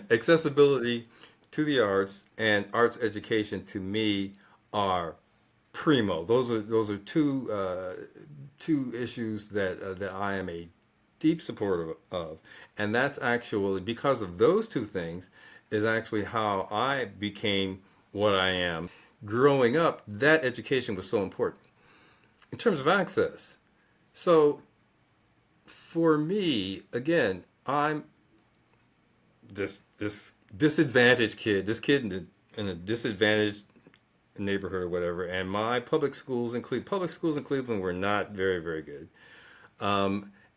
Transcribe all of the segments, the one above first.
accessibility to the arts and arts education to me are primo. Those are two issues that I am a deep supporter of, and that's actually because of those two things is actually how I became what I am. Growing up, that education was so important in terms of access. So for me, again, I'm this disadvantaged kid, this kid in a disadvantaged neighborhood or whatever, and my public schools in Cleveland were not very very good.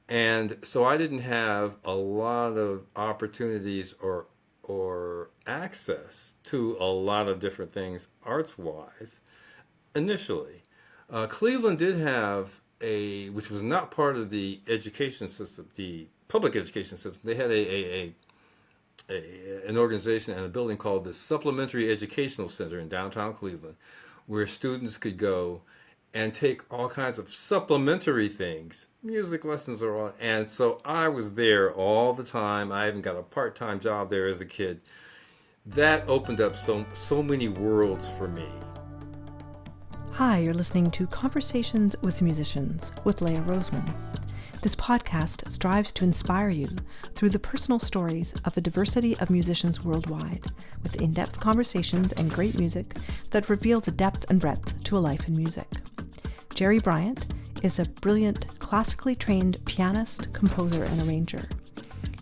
And so I didn't have a lot of opportunities or access to a lot of different things arts wise initially. Cleveland did have which was not part of the education system, the public education system. They had an organization and a building called the Supplementary Educational Center in downtown Cleveland, where students could go and take all kinds of supplementary things, music lessons or all. And so I was there all the time. I even got a part-time job there as a kid. That opened up so many worlds for me. Hi, you're listening to Conversations with Musicians with Leah Roseman. This podcast strives to inspire you through the personal stories of a diversity of musicians worldwide, with in-depth conversations and great music that reveal the depth and breadth to a life in music. Gerry Bryant is a brilliant, classically trained pianist, composer, and arranger.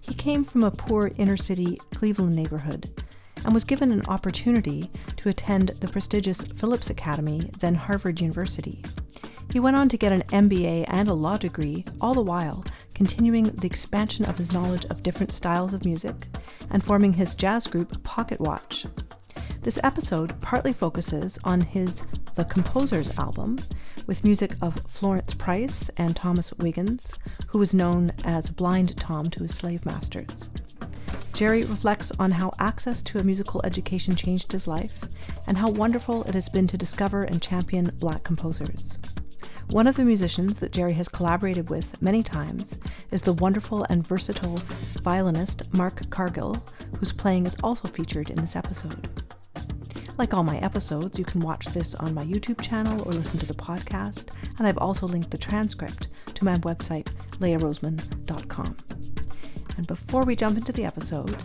He came from a poor inner-city Cleveland neighborhood and was given an opportunity to attend the prestigious Phillips Academy, then Harvard University. He went on to get an MBA and a law degree, all the while continuing the expansion of his knowledge of different styles of music and forming his jazz group Pocketwatch. This episode partly focuses on his The Composers album, with music of Florence Price and Thomas Wiggins, who was known as Blind Tom to his slave masters. Gerry reflects on how access to a musical education changed his life, and how wonderful it has been to discover and champion Black composers. One of the musicians that Gerry has collaborated with many times is the wonderful and versatile violinist Mark Cargill, whose playing is also featured in this episode. Like all my episodes, you can watch this on my YouTube channel or listen to the podcast, and I've also linked the transcript to my website, leahroseman.com. And before we jump into the episode,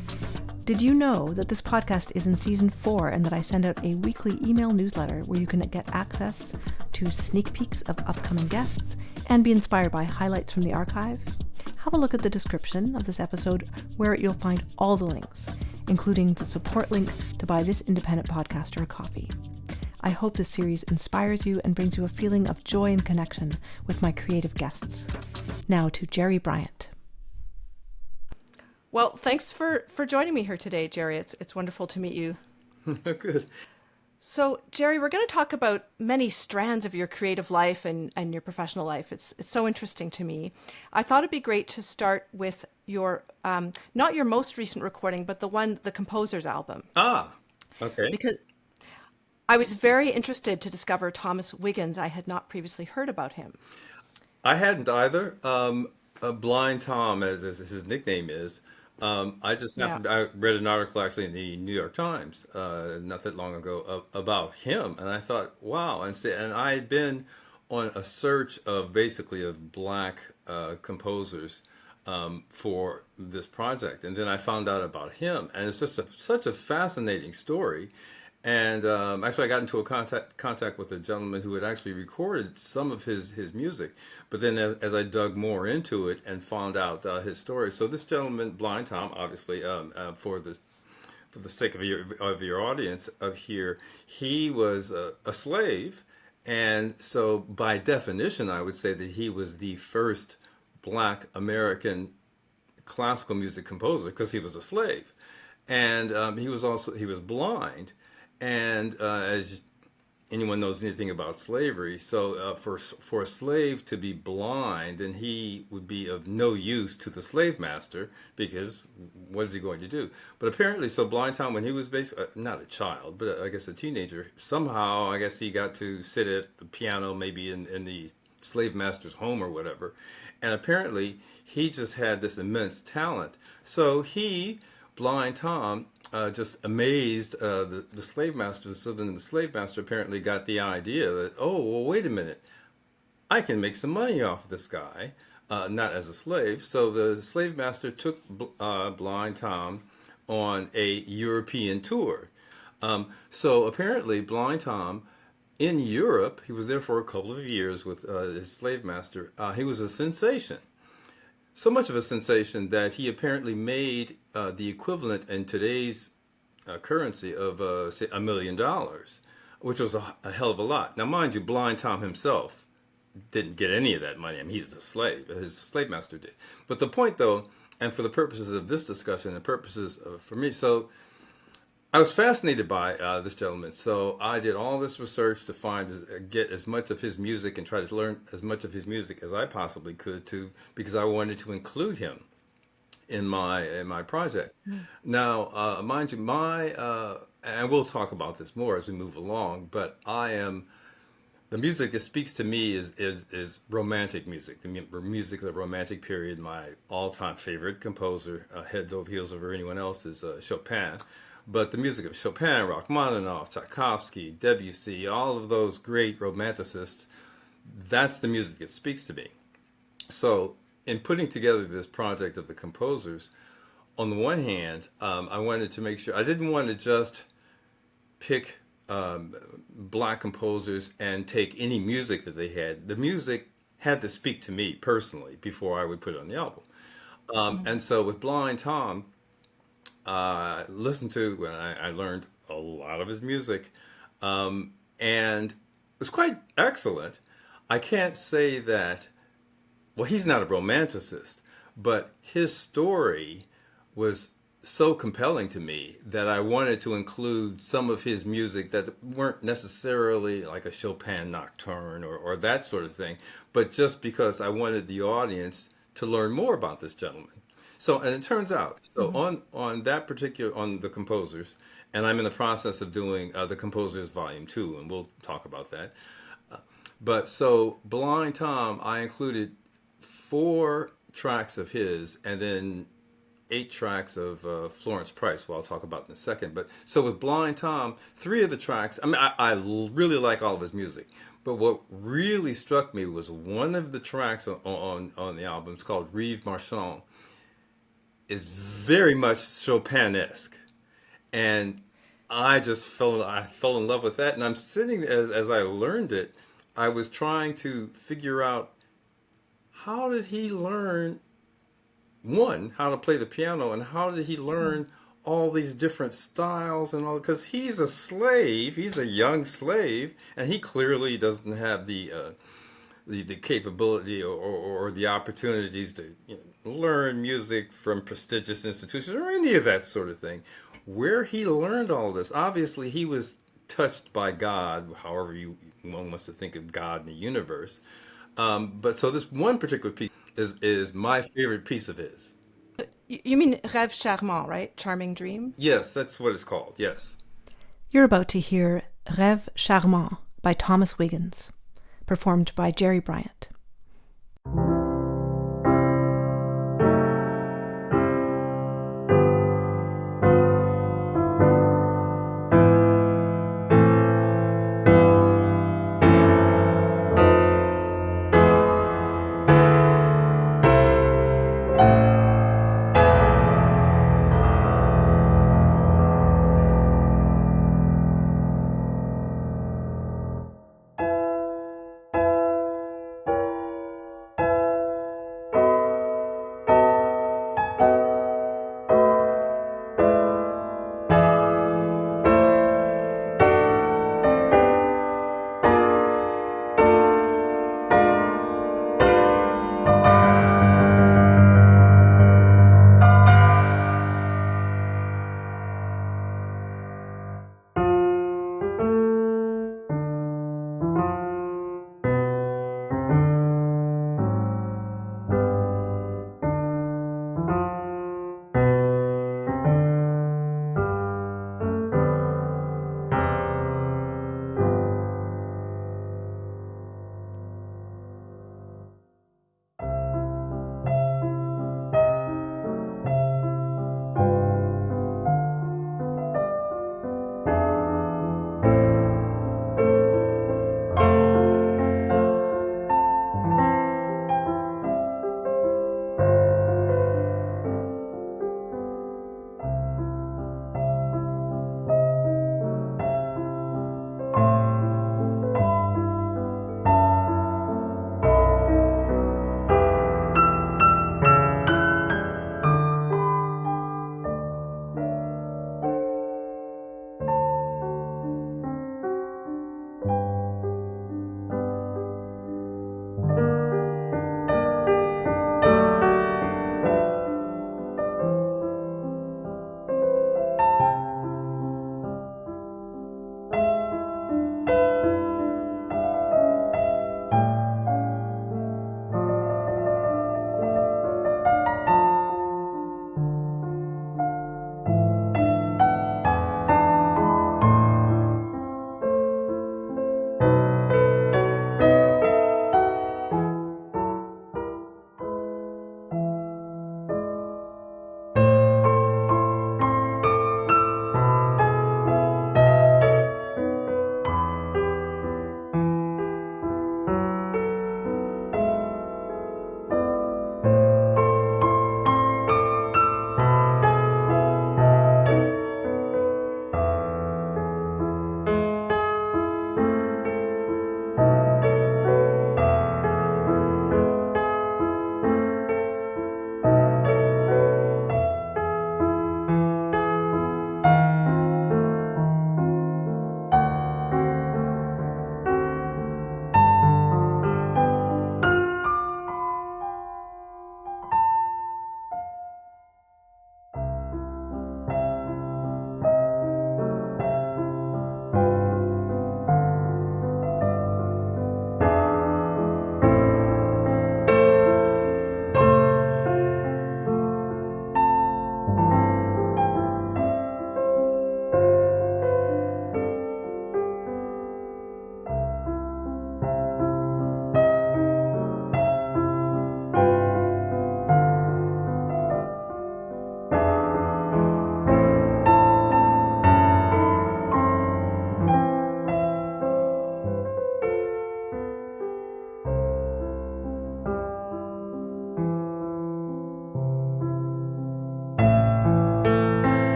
did you know that this podcast is in season 4 and that I send out a weekly email newsletter where you can get access to sneak peeks of upcoming guests and be inspired by highlights from the archive? Have a look at the description of this episode where you'll find all the links, including the support link to buy this independent podcaster a coffee. I hope this series inspires you and brings you a feeling of joy and connection with my creative guests. Now to Gerry Bryant. Well, thanks for joining me here today, Gerry. It's wonderful to meet you. Good. So, Gerry, we're going to talk about many strands of your creative life and your professional life. It's so interesting to me. I thought it'd be great to start with your, not your most recent recording, but the Composers album. Ah, okay. Because I was very interested to discover Thomas Wiggins. I had not previously heard about him. I hadn't either. Blind Tom, as his nickname is. I just happened. I read an article actually in the New York Times not that long ago about him, and I thought, wow. And I had been on a search of Black composers for this project, and then I found out about him, and it's just such a fascinating story. And actually, I got into a contact with a gentleman who had actually recorded some of his music. But then as I dug more into it and found out his story, so this gentleman, Blind Tom, obviously, for the sake of your audience of here, he was a slave. And so by definition, I would say that he was the first Black American classical music composer because he was a slave. And he was blind. And as anyone knows anything about slavery, so for a slave to be blind, then he would be of no use to the slave master, because what is he going to do? But apparently, so Blind Tom, when he was not a child, but I guess a teenager, somehow I guess he got to sit at the piano, maybe in the slave master's home or whatever. And apparently, he just had this immense talent. So he Blind Tom just amazed the slave master. So then the slave master apparently got the idea that, oh, well, wait a minute, I can make some money off this guy, not as a slave. So the slave master took Blind Tom on a European tour. So apparently, Blind Tom in Europe, he was there for a couple of years with his slave master. He was a sensation. So much of a sensation that he apparently made the equivalent in today's currency of, say, $1 million, which was a hell of a lot. Now, mind you, Blind Tom himself didn't get any of that money. I mean, he's a slave. His slave master did. But the point, though, and for the purposes of this discussion and purposes for me, so I was fascinated by this gentleman. So I did all this research to get as much of his music and try to learn as much of his music as I possibly could because I wanted to include him in my project. Now, mind you, and we'll talk about this more as we move along, but the music that speaks to me is romantic music, the music of the Romantic period. My all-time favorite composer, heads over heels over anyone else, is Chopin. But the music of Chopin, Rachmaninoff, Tchaikovsky, Debussy, all of those great romanticists, that's the music that speaks to me. So in putting together this project of the composers, on the one hand, I wanted to make sure, I didn't want to just pick black composers and take any music that they had. The music had to speak to me personally before I would put it on the album. And so with Blind Tom, listened to, I learned a lot of his music, and it was quite excellent. I can't say that, well, he's not a romanticist, but his story was so compelling to me that I wanted to include some of his music that weren't necessarily like a Chopin nocturne or that sort of thing, but just because I wanted the audience to learn more about this gentleman. So, and it turns out, so on the composers, and I'm in the process of doing the Composers Volume 2, and we'll talk about that. But so, Blind Tom, I included 4 tracks of his, and then 8 tracks of Florence Price, who I'll talk about in a second. But so with Blind Tom, 3 of the tracks, I mean, I really like all of his music. But what really struck me was one of the tracks on the album. It's called Rêve Marchand. Is very much Chopin-esque, and I fell in love with that. And I'm sitting as I learned it, I was trying to figure out how did he learn how to play the piano, and how did he learn all these different styles and all, because he's a slave, he's a young slave, and he clearly doesn't have the capability or the opportunities to learn music from prestigious institutions or any of that sort of thing. Where he learned all this, obviously he was touched by God, however one wants to think of God in the universe. But so this one particular piece is my favorite piece of his. You mean Rêve Charmant, right? Charming Dream? Yes, that's what it's called, yes. You're about to hear Rêve Charmant by Thomas Wiggins, performed by Gerry Bryant.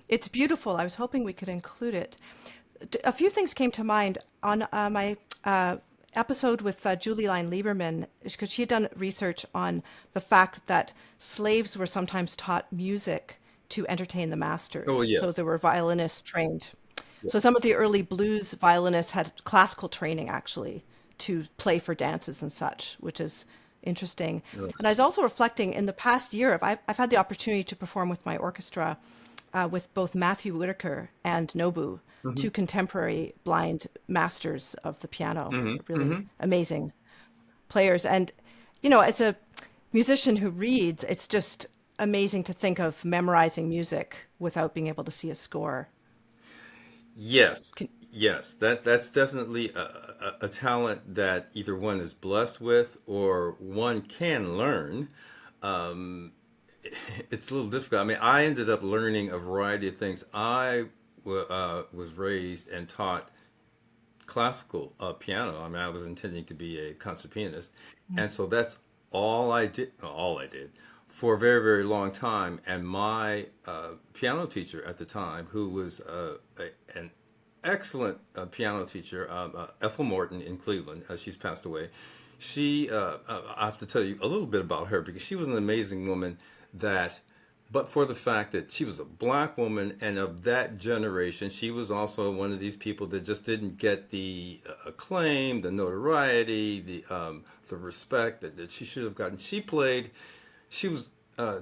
It's beautiful. I was hoping we could include it. A few things came to mind on my episode with Julie Line Lieberman, because she had done research on the fact that slaves were sometimes taught music to entertain the Oh masters. So yes, there were violinists trained. yeah. So some of the early blues violinists had classical training actually to play for dances and such, which is interesting. Yeah. And I was also reflecting in the past year, I've had the opportunity to perform with my orchestra with both Matthew Whitaker and Nobu, Hmm. two contemporary blind masters of the piano, Hmm. really Hmm. amazing players. And, as a musician who reads, it's just amazing to think of memorizing music without being able to see a score. Yes, Can, yes, that's definitely a talent that either one is blessed with or one can learn. Um, it's a little difficult. I mean, I ended up learning a variety of things. Was raised and taught classical piano. I mean, I was intending to be a concert pianist, and so that's all I did. All I did for a very, very long time. And my piano teacher at the time, who was an excellent piano teacher, Ethel Morton in Cleveland. She's passed away. I have to tell you a little bit about her because she was an amazing woman that, but for the fact that she was a black woman and of that generation, she was also one of these people that just didn't get the acclaim, the notoriety, the respect that she should have gotten. She was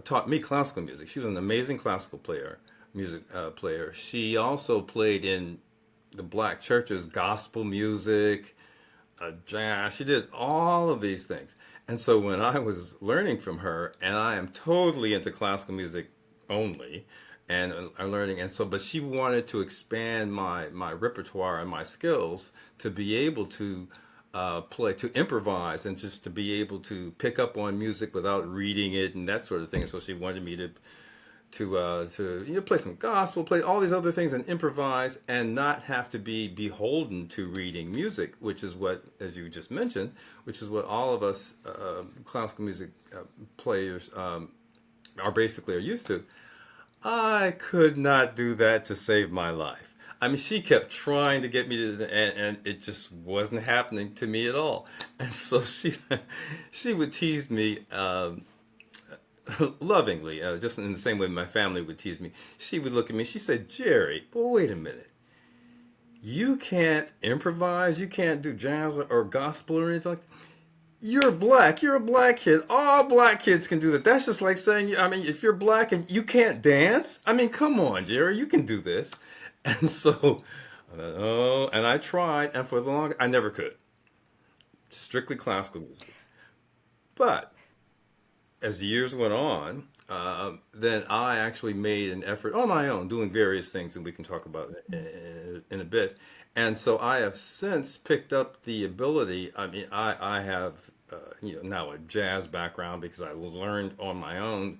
taught me classical music. She was an amazing classical music player. She also played in the black churches, gospel music, jazz. She did all of these things. And so when I was learning from her, and I am totally into classical music only, and learning, and so, but she wanted to expand my repertoire and my skills to be able to play, to improvise, and just to be able to pick up on music without reading it and that sort of thing. So she wanted me to play some gospel, play all these other things, and improvise, and not have to be beholden to reading music, which is what, as you just mentioned, which is what all of us classical music players are used to. I could not do that to save my life. I mean, she kept trying to get me to, and it just wasn't happening to me at all. And so she would tease me. Lovingly, just in the same way my family would tease me. She would look at me. She said, "Gerry, well, wait a minute. You can't improvise. You can't do jazz or gospel or anything like that. You're black. You're a black kid. All black kids can do that. That's just like saying, I mean, if you're black and you can't dance, I mean, come on, Gerry, you can do this." And so, oh, and I tried, and for the long, I never could. Strictly classical music. But as the years went on, then I actually made an effort on my own, doing various things, and we can talk about it in a bit. And so I have since picked up the ability. I mean, I have now a jazz background because I learned on my own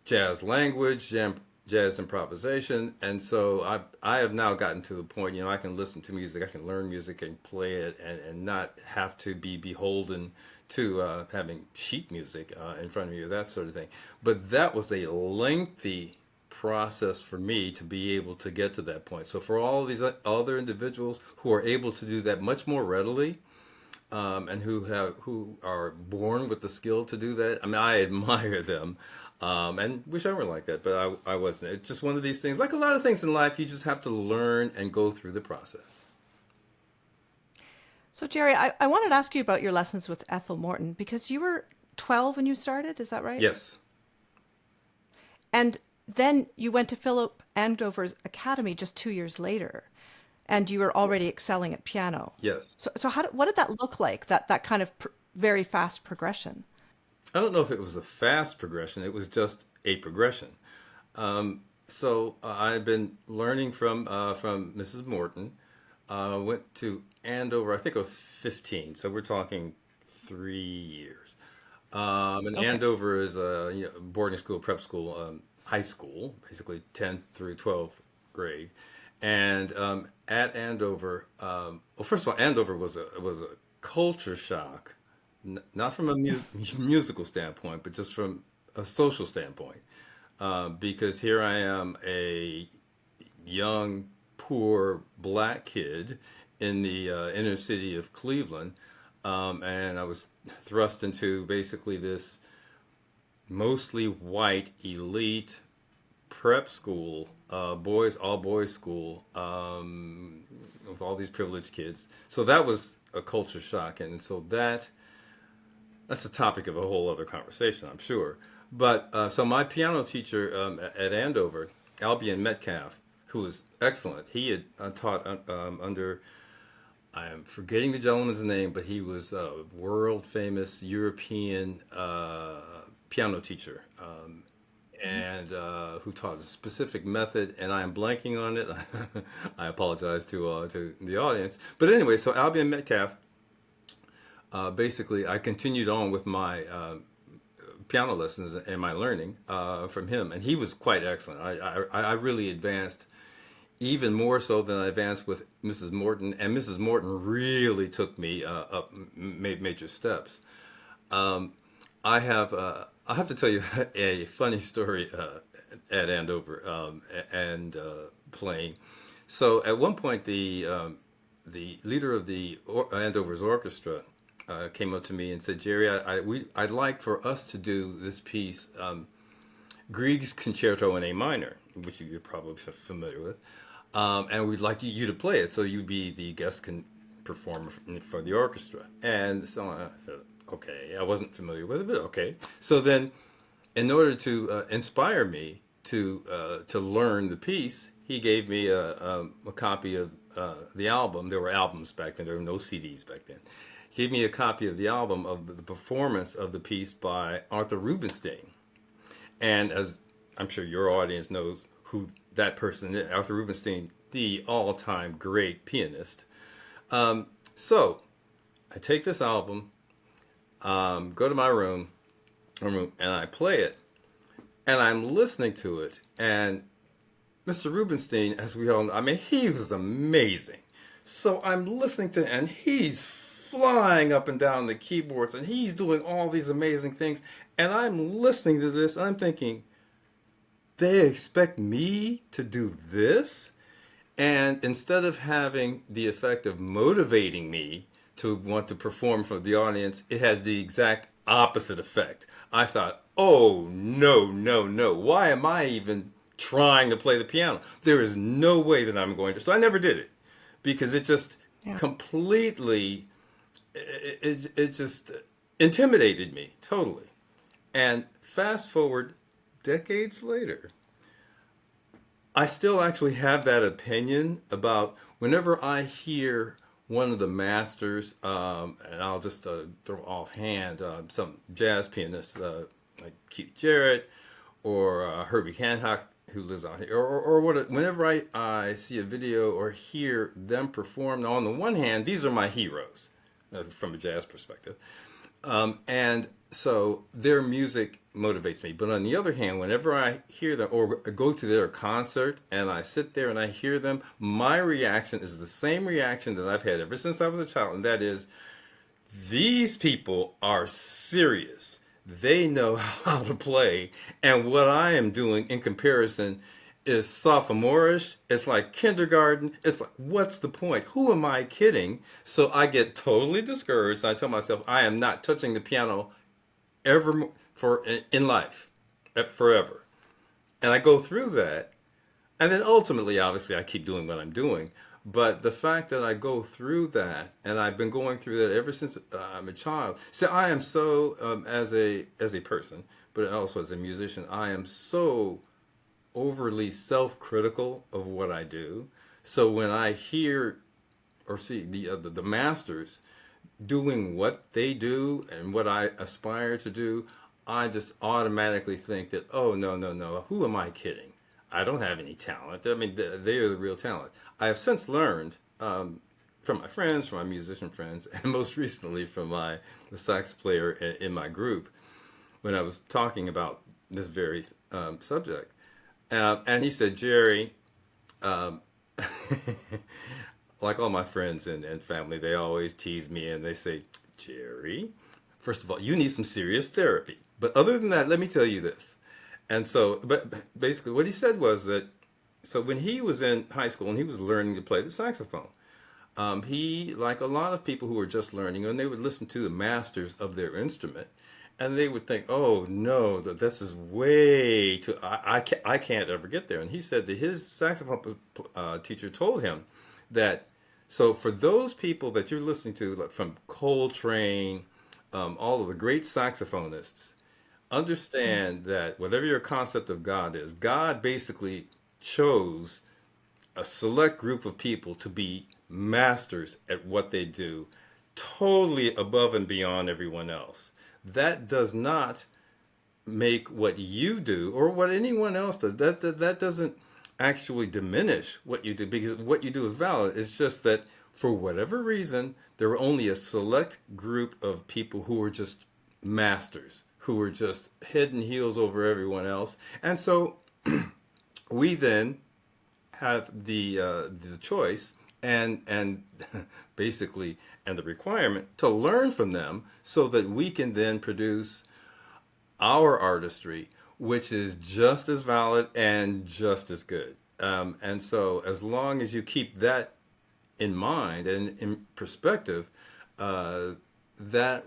jazz language, jazz improvisation, and so I have now gotten to the point, I can listen to music, I can learn music and play it, and not have to be beholden to having sheet music in front of you, that sort of thing. But that was a lengthy process for me to be able to get to that point. So for all these other individuals who are able to do that much more readily, and who are born with the skill to do that. I mean, I admire them, and wish I were like that, but I wasn't. It's just one of these things. Like a lot of things in life, you just have to learn and go through the process. so, Gerry, I wanted to ask you about your lessons with Ethel Morton because you were 12 when you started, is that right? Yes, And then you went to Philip Andover's Academy just 2 years later, and you were already excelling at piano. yes. So what did that look like? That kind of very fast progression. I don't know if it was a fast progression. It was just a progression. So I've been learning from Mrs. Morton. Went to Andover. I think I was 15. So we're talking 3 years. And Okay. Andover is a boarding school, prep school, high school, basically 10th through 12th grade. And at Andover, well, first of all, Andover was a culture shock, not from a musical standpoint, but just from a social standpoint. because here I am, a young, poor black kid in the inner city of Cleveland, and I was thrust into basically this mostly white elite prep school, all boys school, with all these privileged kids. So that was a culture shock, and so that's a topic of a whole other conversation, I'm sure. But so my piano teacher at Andover, Albian Metcalf, who was excellent, he had taught under, I'm forgetting the gentleman's name, but he was a world famous European piano teacher, and who taught a specific method, and I am blanking on it. I apologize to the audience. But anyway, so Albion Metcalf, basically, I continued on with my piano lessons and my learning from him, and he was quite excellent. I really advanced even more so than I advanced with Mrs. Morton, and Mrs. Morton really took me up major steps. I have to tell you a funny story at Andover and playing. So at one point, the leader of the Andover's orchestra came up to me and said, "Gerry, I'd like for us to do this piece, Grieg's Concerto in A minor, which you're probably familiar with, and we'd like you to play it, so you'd be the guest performer for the orchestra." And so I said, okay, I wasn't familiar with it, but okay. So then, in order to inspire me to learn the piece, he gave me a copy of the album. There were albums back then. There were no CDs back then. He gave me a copy of the album of the performance of the piece by Arthur Rubinstein. And as I'm sure your audience knows who that person is, Arthur Rubinstein, the all-time great pianist. So I take this album, go to my room, and I play it, and I'm listening to it, and Mr. Rubinstein, as we all know, I mean, he was amazing. So I'm listening to, and he's flying up and down the keyboards, and he's doing all these amazing things, and I'm listening to this, and I'm thinking, they expect me to do this? And instead of having the effect of motivating me to want to perform for the audience, it has the exact opposite effect. I thought, oh, no, no, no. Why am I even trying to play the piano? There is no way that I'm going to. So I never did it because it just completely, it just intimidated me totally. And fast forward decades later, I still actually have that opinion about whenever I hear one of the masters, and I'll just throw offhand some jazz pianists like Keith Jarrett or Herbie Hancock, who lives out here, or whenever I see a video or hear them perform, on the one hand, these are my heroes from a jazz perspective. And so their music motivates me. But on the other hand, whenever I hear them or go to their concert and I sit there and I hear them, my reaction is the same reaction that I've had ever since I was a child. And that is, these people are serious. They know how to play. And what I am doing in comparison is sophomorish. It's like kindergarten. It's like, what's the point? Who am I kidding? So I get totally discouraged. I tell myself, I am not touching the piano ever in life, forever. And I go through that. And then ultimately, obviously, I keep doing what I'm doing. But the fact that I go through that, and I've been going through that ever since I'm a child. So I am so, as a person, but also as a musician, I am so overly self-critical of what I do. So when I hear or see the masters doing what they do and what I aspire to do, I just automatically think that, oh, no, no, no, who am I kidding? I don't have any talent. I mean, they are the real talent. I have since learned from my friends, from my musician friends, and most recently from the sax player in my group when I was talking about this very subject. And he said, Gerry, like all my friends and family, they always tease me and they say, Gerry, first of all, you need some serious therapy. But other than that, let me tell you this. And so, but basically, what he said was that so when he was in high school and he was learning to play the saxophone, he, like a lot of people who were just learning, and they would listen to the masters of their instrument, and they would think, "Oh no, this is way too. I can't ever get there." And he said that his saxophone teacher told him that. So for those people that you're listening to, like from Coltrane, all of the great saxophonists, Mm. understand that whatever your concept of God is, God basically chose a select group of people to be masters at what they do, totally above and beyond everyone else. That does not make what you do or what anyone else does. That doesn't actually diminish what you do because what you do is valid. It's just that for whatever reason, there were only a select group of people who were just masters, who were just head and heels over everyone else. And so we then have the choice and basically and the requirement to learn from them so that we can then produce our artistry, which is just as valid and just as good. And so, as long as you keep that in mind and in perspective, uh, that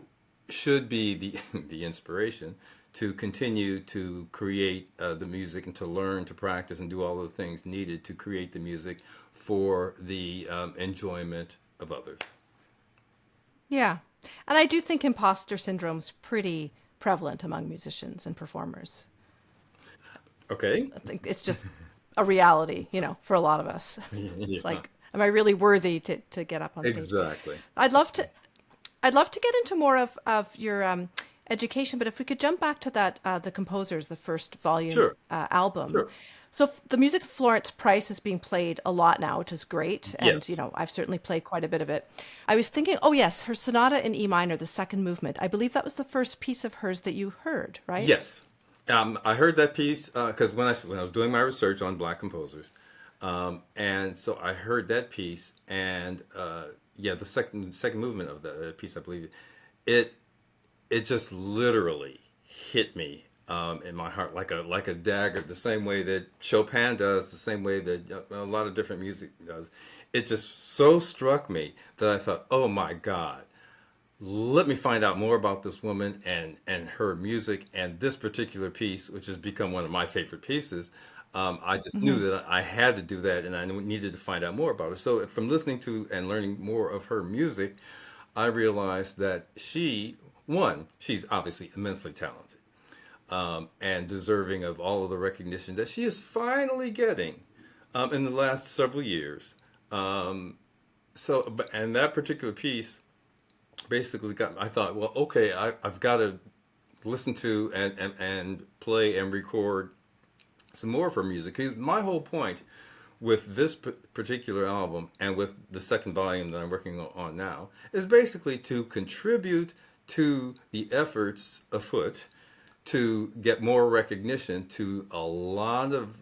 should be the the inspiration to continue to create the music and to learn to practice and do all the things needed to create the music for the enjoyment of others. Yeah. And I do think imposter syndrome's pretty prevalent among musicians and performers. Okay. I think it's just a reality, for a lot of us. It's Yeah. like, am I really worthy to get up on stage? Exactly. I'd love to I'd love to get into more of your education, but if we could jump back to that the composers, the first volume Sure. album. Sure. So the music of Florence Price is being played a lot now, which is great, and Yes. I've certainly played quite a bit of it. I was thinking, oh yes, her sonata in E minor, the second movement. I believe that was the first piece of hers that you heard, right? Yes. I heard that piece because when I was doing my research on black composers, and so I heard that piece, and yeah, the second movement of that piece, I believe, it it just literally hit me in my heart like a dagger, the same way that Chopin does, the same way that a lot of different music does. It just so struck me that I thought, oh my God, let me find out more about this woman and her music and this particular piece, which has become one of my favorite pieces. I just knew Hmm. that I had to do that, and I needed to find out more about her. So, from listening to and learning more of her music, I realized that she's obviously immensely talented and deserving of all of the recognition that she is finally getting in the last several years. Um, and that particular piece basically I thought, well, okay, I've got to listen to and play and record some more of her music. 'Cause my whole point with this particular album and with the second volume that I'm working on now is basically to contribute to the efforts afoot to get more recognition to a lot of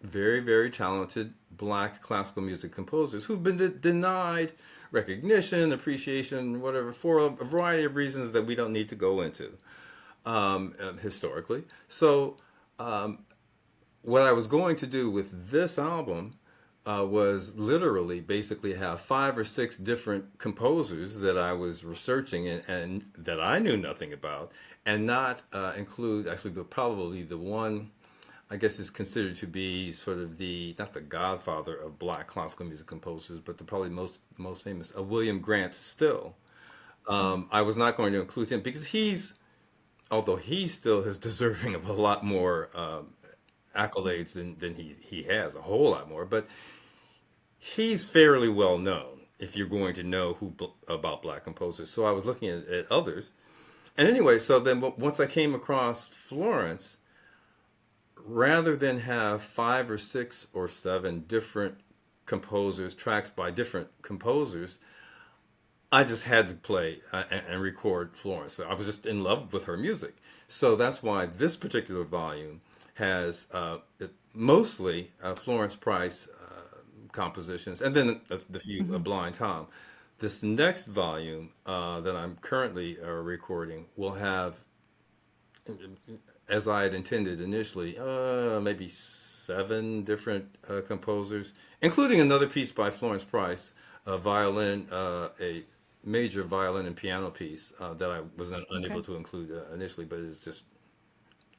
very, very talented black classical music composers who've been denied recognition, appreciation, whatever, for a variety of reasons that we don't need to go into historically. So, what I was going to do with this album was literally basically have five or six different composers that I was researching and that I knew nothing about, and not include actually probably the one I guess is considered to be sort of the not the godfather of black classical music composers, but the probably most famous, William Grant Still. I was not going to include him because although he still is deserving of a lot more accolades than he has, a whole lot more, but he's fairly well known if you're going to know about black composers. So I was looking at others, and anyway, so then once I came across Florence, rather than have five or six or seven different composers, tracks by different composers, I just had to play and record Florence. So I was just in love with her music. So that's why this particular volume has mostly Florence Price compositions, and then the few Hmm. Blind Tom. This next volume that I'm currently recording will have as I had intended initially, maybe 7 different composers, including another piece by Florence Price, a violin, a major violin and piano piece that I was unable Okay. to include initially, but it's just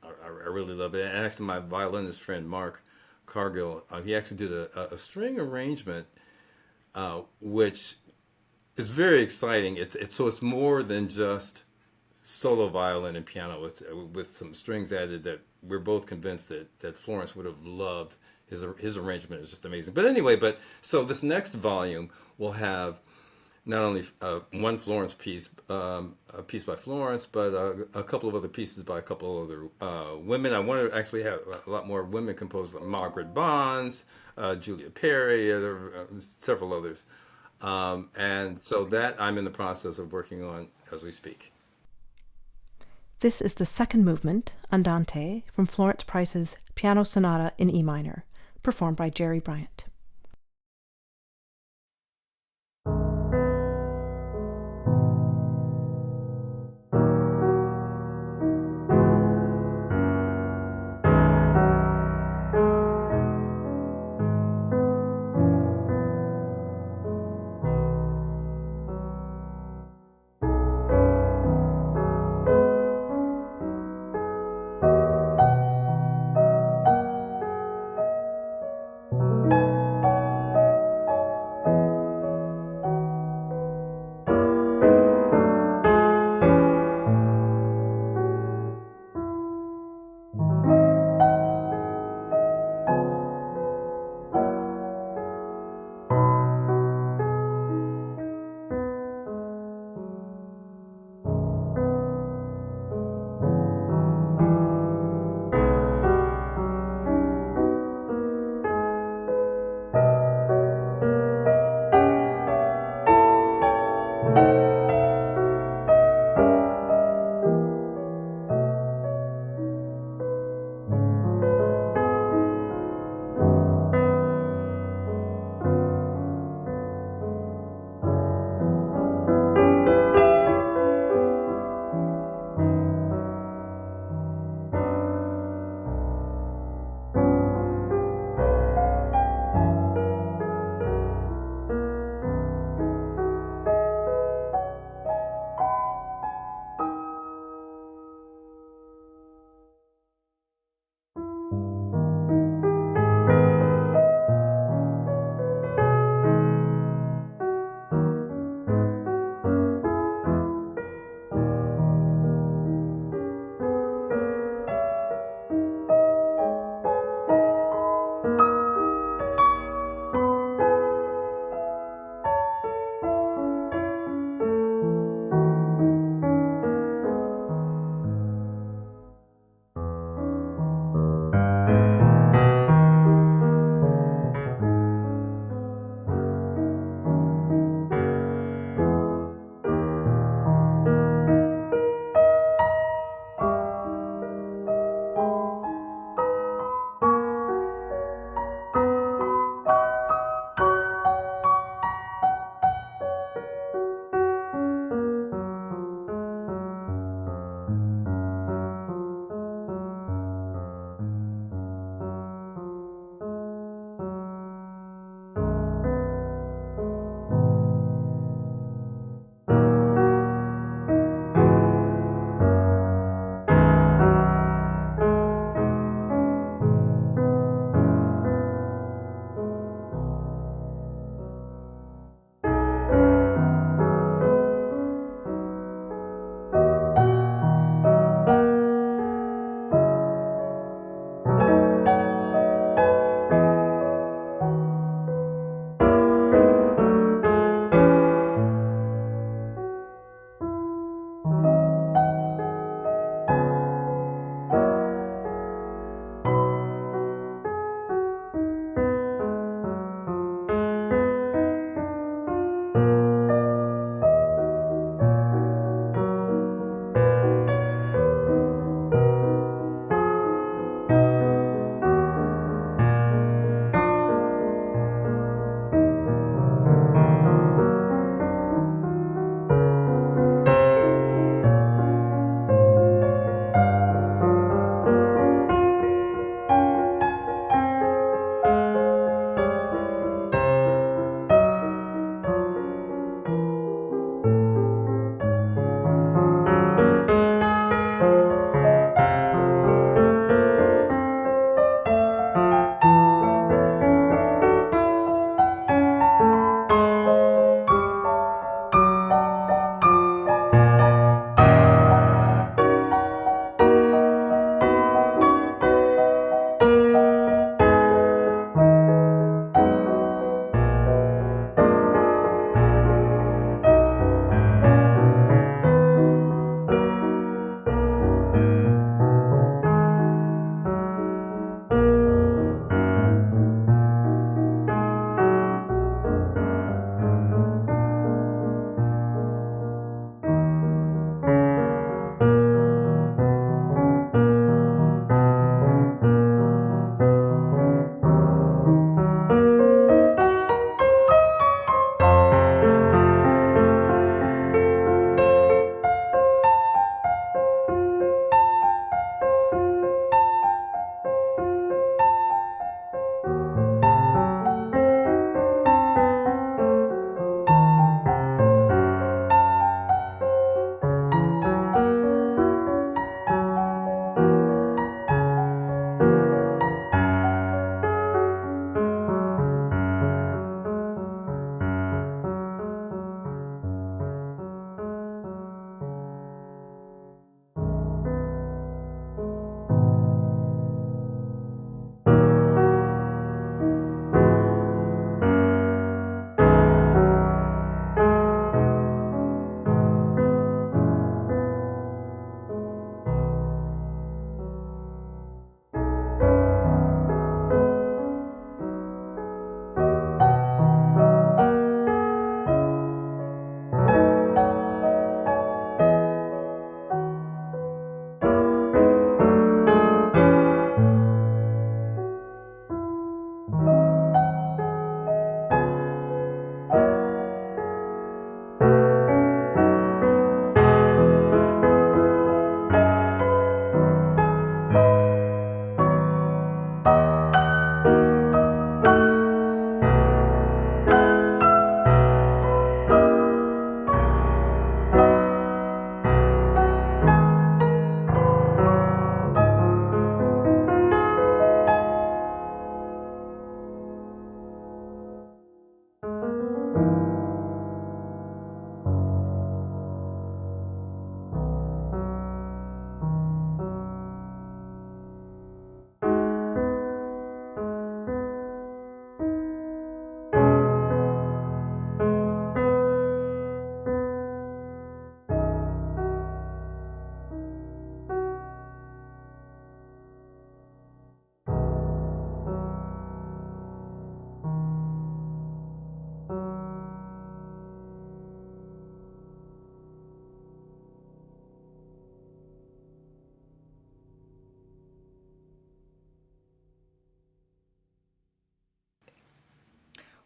I really love it. And actually, my violinist friend Mark Cargill, he actually did a string arrangement, which is very exciting. It's more than just solo violin and piano. It's with some strings added that we're both convinced that Florence would have loved. His arrangement is just amazing. But anyway, so this next volume will have not only one Florence piece, a piece by Florence, but a couple of other pieces by a couple of other women. I want to actually have a lot more women composers, like Margaret Bonds, Julia Perry, several others. And so that I'm in the process of working on as we speak. This is the second movement, Andante, from Florence Price's Piano Sonata in E minor, performed by Gerry Bryant.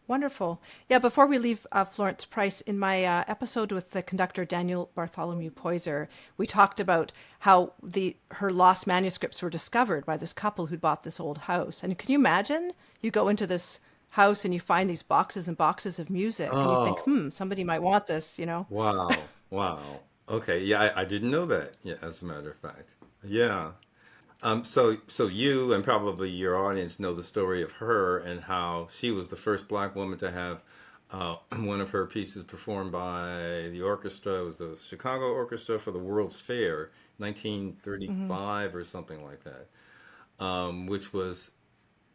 Wonderful. Yeah, before we leave Florence Price, in my episode with the conductor Daniel Bartholomew Poyser, we talked about how her lost manuscripts were discovered by this couple who'd bought this old house. And can you imagine? You go into this house and you find these boxes and boxes of music, and you think, Oh, somebody might want this, you know? wow. Wow. Okay. Yeah, I didn't know that. Yeah, as a matter of fact. Yeah. So you and probably your audience know the story of her and how she was the first black woman to have one of her pieces performed by the orchestra. It was the Chicago Orchestra for the World's Fair, Hmm. 1935 or something like that, which was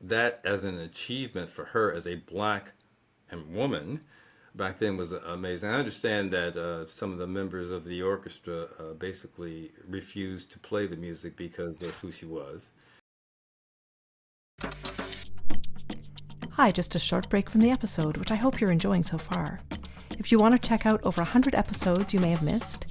that as an achievement for her as a black and woman back then was amazing. I understand that some of the members of the orchestra basically refused to play the music because of who she was. Hi, just a short break from the episode, which I hope you're enjoying so far. If you want to check out over 100 episodes you may have missed,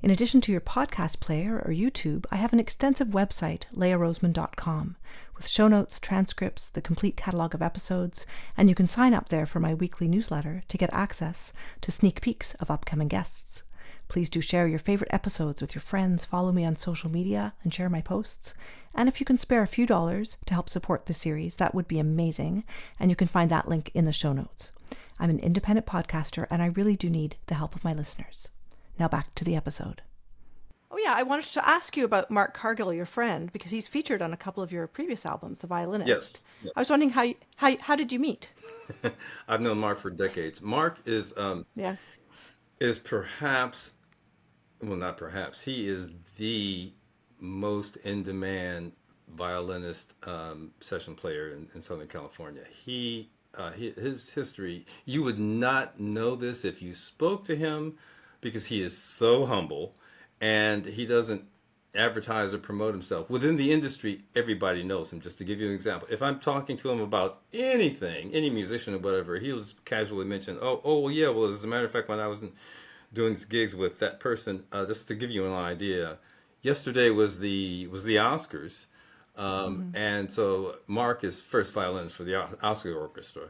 in addition to your podcast player or YouTube, I have an extensive website, leahroseman.com, with show notes, transcripts, the complete catalog of episodes, and you can sign up there for my weekly newsletter to get access to sneak peeks of upcoming guests. Please do share your favorite episodes with your friends, follow me on social media, and share my posts. And if you can spare a few dollars to help support the series, that would be amazing, and you can find that link in the show notes. I'm an independent podcaster, and I really do need the help of my listeners. Now back to the episode. Oh yeah, I wanted to ask you about Mark Cargill, your friend, because he's featured on a couple of your previous albums, The Violinist. Yes, yes. I was wondering how did you meet? I've known Mark for decades. Mark Yeah. is perhaps, well, not perhaps, he is the most in demand violinist session player in Southern California. His history, you would not know this if you spoke to him because he is so humble and he doesn't advertise or promote himself. Within the industry, everybody knows him. Just to give you an example, if I'm talking to him about anything, any musician or whatever, he'll just casually mention, well, yeah, well, as a matter of fact, when I was doing gigs with that person, just to give you an idea, yesterday was the Oscars, Mm-hmm. and so Mark is first violinist for the Oscar Orchestra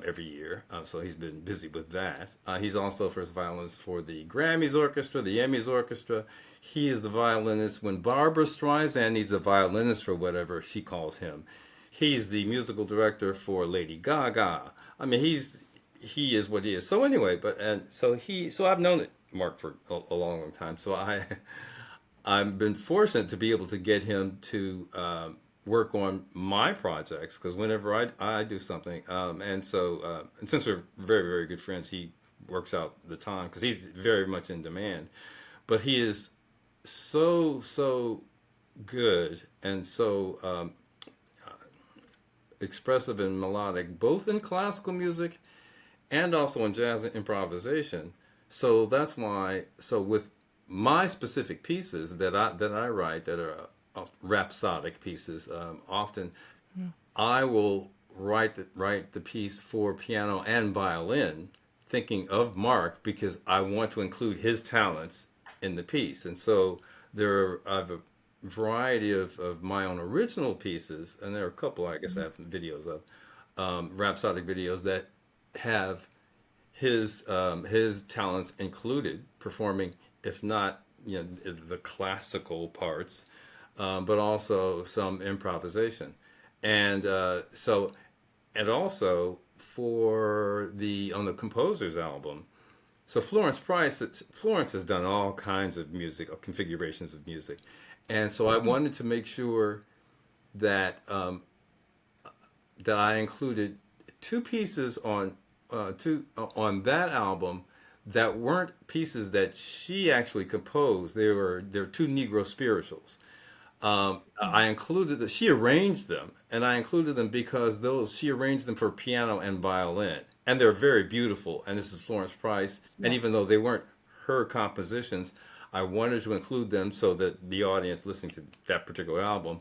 every year. So he's been busy with that. He's also first violinist for the Grammys Orchestra, the Emmys Orchestra. He is the violinist when Barbara Streisand needs a violinist for whatever she calls him. He's the musical director for Lady Gaga. I mean, he is what he is. So anyway, so I've known Mark for a long, long time. So I've been fortunate to be able to get him to work on my projects because whenever I do something, and since we're very, very good friends, he works out the time because he's very much in demand. But he is so good and so expressive and melodic, both in classical music and also in jazz improvisation. So that's why. So with my specific pieces that I write that are rhapsodic pieces, often I will write the piece for piano and violin, thinking of Mark because I want to include his talents in the piece. And so I have a variety of my own original pieces, and there are a couple I guess I have videos of rhapsodic videos that have his talents included performing, if not the classical parts, but also some improvisation, and and also for the on the composer's album. So Florence has done all kinds of music, configurations of music, and so I wanted to make sure that that I included two pieces on that album that weren't pieces that she actually composed. They were two Negro spirituals. I included that she arranged them, and I included them because those she arranged them for piano and violin, and they're very beautiful. And this is Florence Price, and Yeah. even though they weren't her compositions, I wanted to include them so that the audience listening to that particular album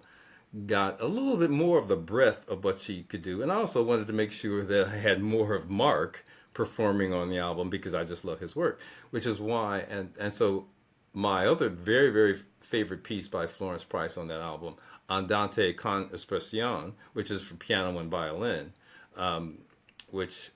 got a little bit more of the breadth of what she could do. And I also wanted to make sure that I had more of Mark performing on the album because I just love his work, which is why. And so my other very, very favorite piece by Florence Price on that album, Andante con espressione, which is for piano and violin, which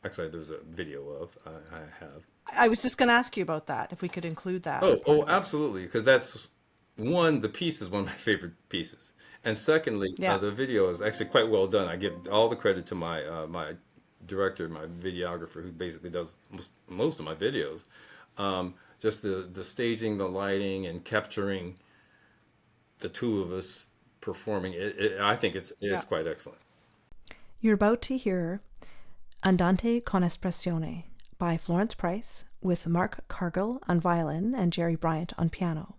actually there's a video of I have. I was just going to ask you about that, if we could include that as Oh, part oh, of it. absolutely, because that's one. The piece is one of my favorite pieces, and secondly, Yeah. the video is actually quite well done. I give all the credit to my director, my videographer, who basically does most of my videos. Just the staging, the lighting, and capturing the two of us performing I think it's Yeah. quite excellent. You're about to hear Andante con espressione by Florence Price with Mark Cargill on violin and Gerry Bryant on piano.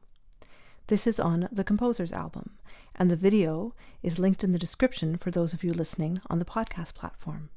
This is on the Composer's album, and the video is linked in the description for those of you listening on the podcast platform.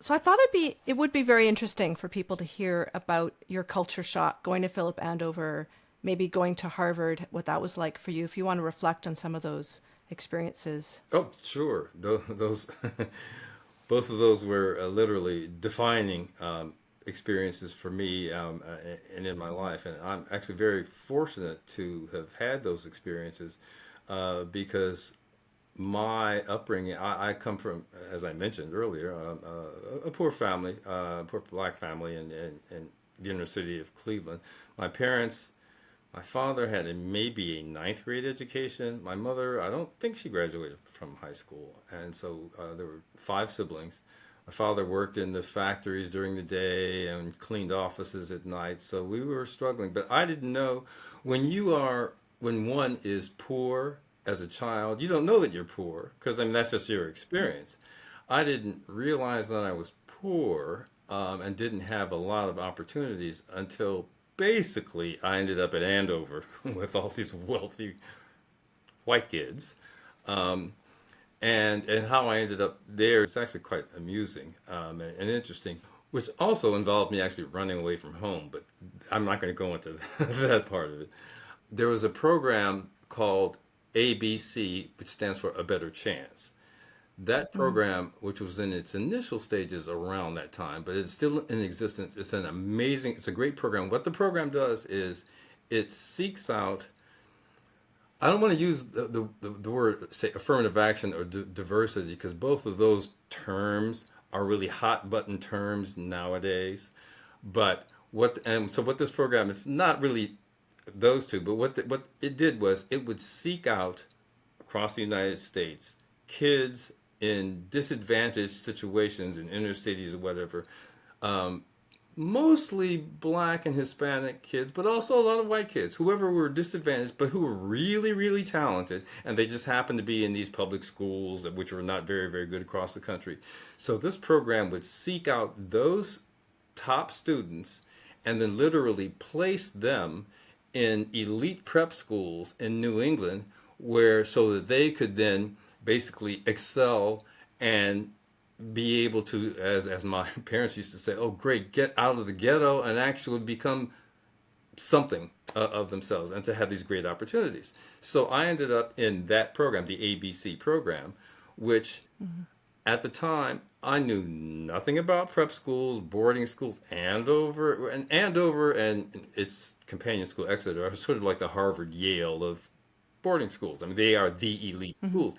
So I thought it would be very interesting for people to hear about your culture shock, going to Philip Andover, maybe going to Harvard, what that was like for you, if you want to reflect on some of those experiences. Oh, sure. Those both of those were literally defining experiences for me and in my life. And I'm actually very fortunate to have had those experiences because my upbringing, I come from, as I mentioned earlier, a poor family, poor black family in the inner city of Cleveland. My parents, my father had maybe a ninth grade education. My mother, I don't think she graduated from high school. And so there were five siblings. My father worked in the factories during the day and cleaned offices at night. So we were struggling. But I didn't know when one is poor as a child, you don't know that you're poor because I mean, that's just your experience. I didn't realize that I was poor and didn't have a lot of opportunities until basically I ended up at Andover with all these wealthy white kids. Um, and how I ended up there is actually quite amusing and interesting, which also involved me actually running away from home. But I'm not going to go into that part of it. There was a program called ABC, which stands for A Better Chance. That Mm. program, which was in its initial stages around that time, but it's still in existence. It's a great program. What the program does is it seeks out, I don't want to use the word, say, affirmative action or diversity, because both of those terms are really hot button terms nowadays. What this program, it's not really those two, but what it did was it would seek out across the United States kids in disadvantaged situations in inner cities or whatever, um, mostly black and Hispanic kids, but also a lot of white kids, whoever were disadvantaged, but who were really, really talented, and they just happened to be in these public schools, which were not very, very good across the country. So this program would seek out those top students and then literally place them in elite prep schools in New England where so that they could then basically excel and be able to, as my parents used to say, oh great, get out of the ghetto and actually become something of themselves and to have these great opportunities. So I ended up in that program, the ABC program, which Mhm. at the time I knew nothing about prep schools, boarding schools. Andover and its companion school Exeter are sort of like the Harvard Yale of boarding schools. I mean, they are the elite Mhm. schools.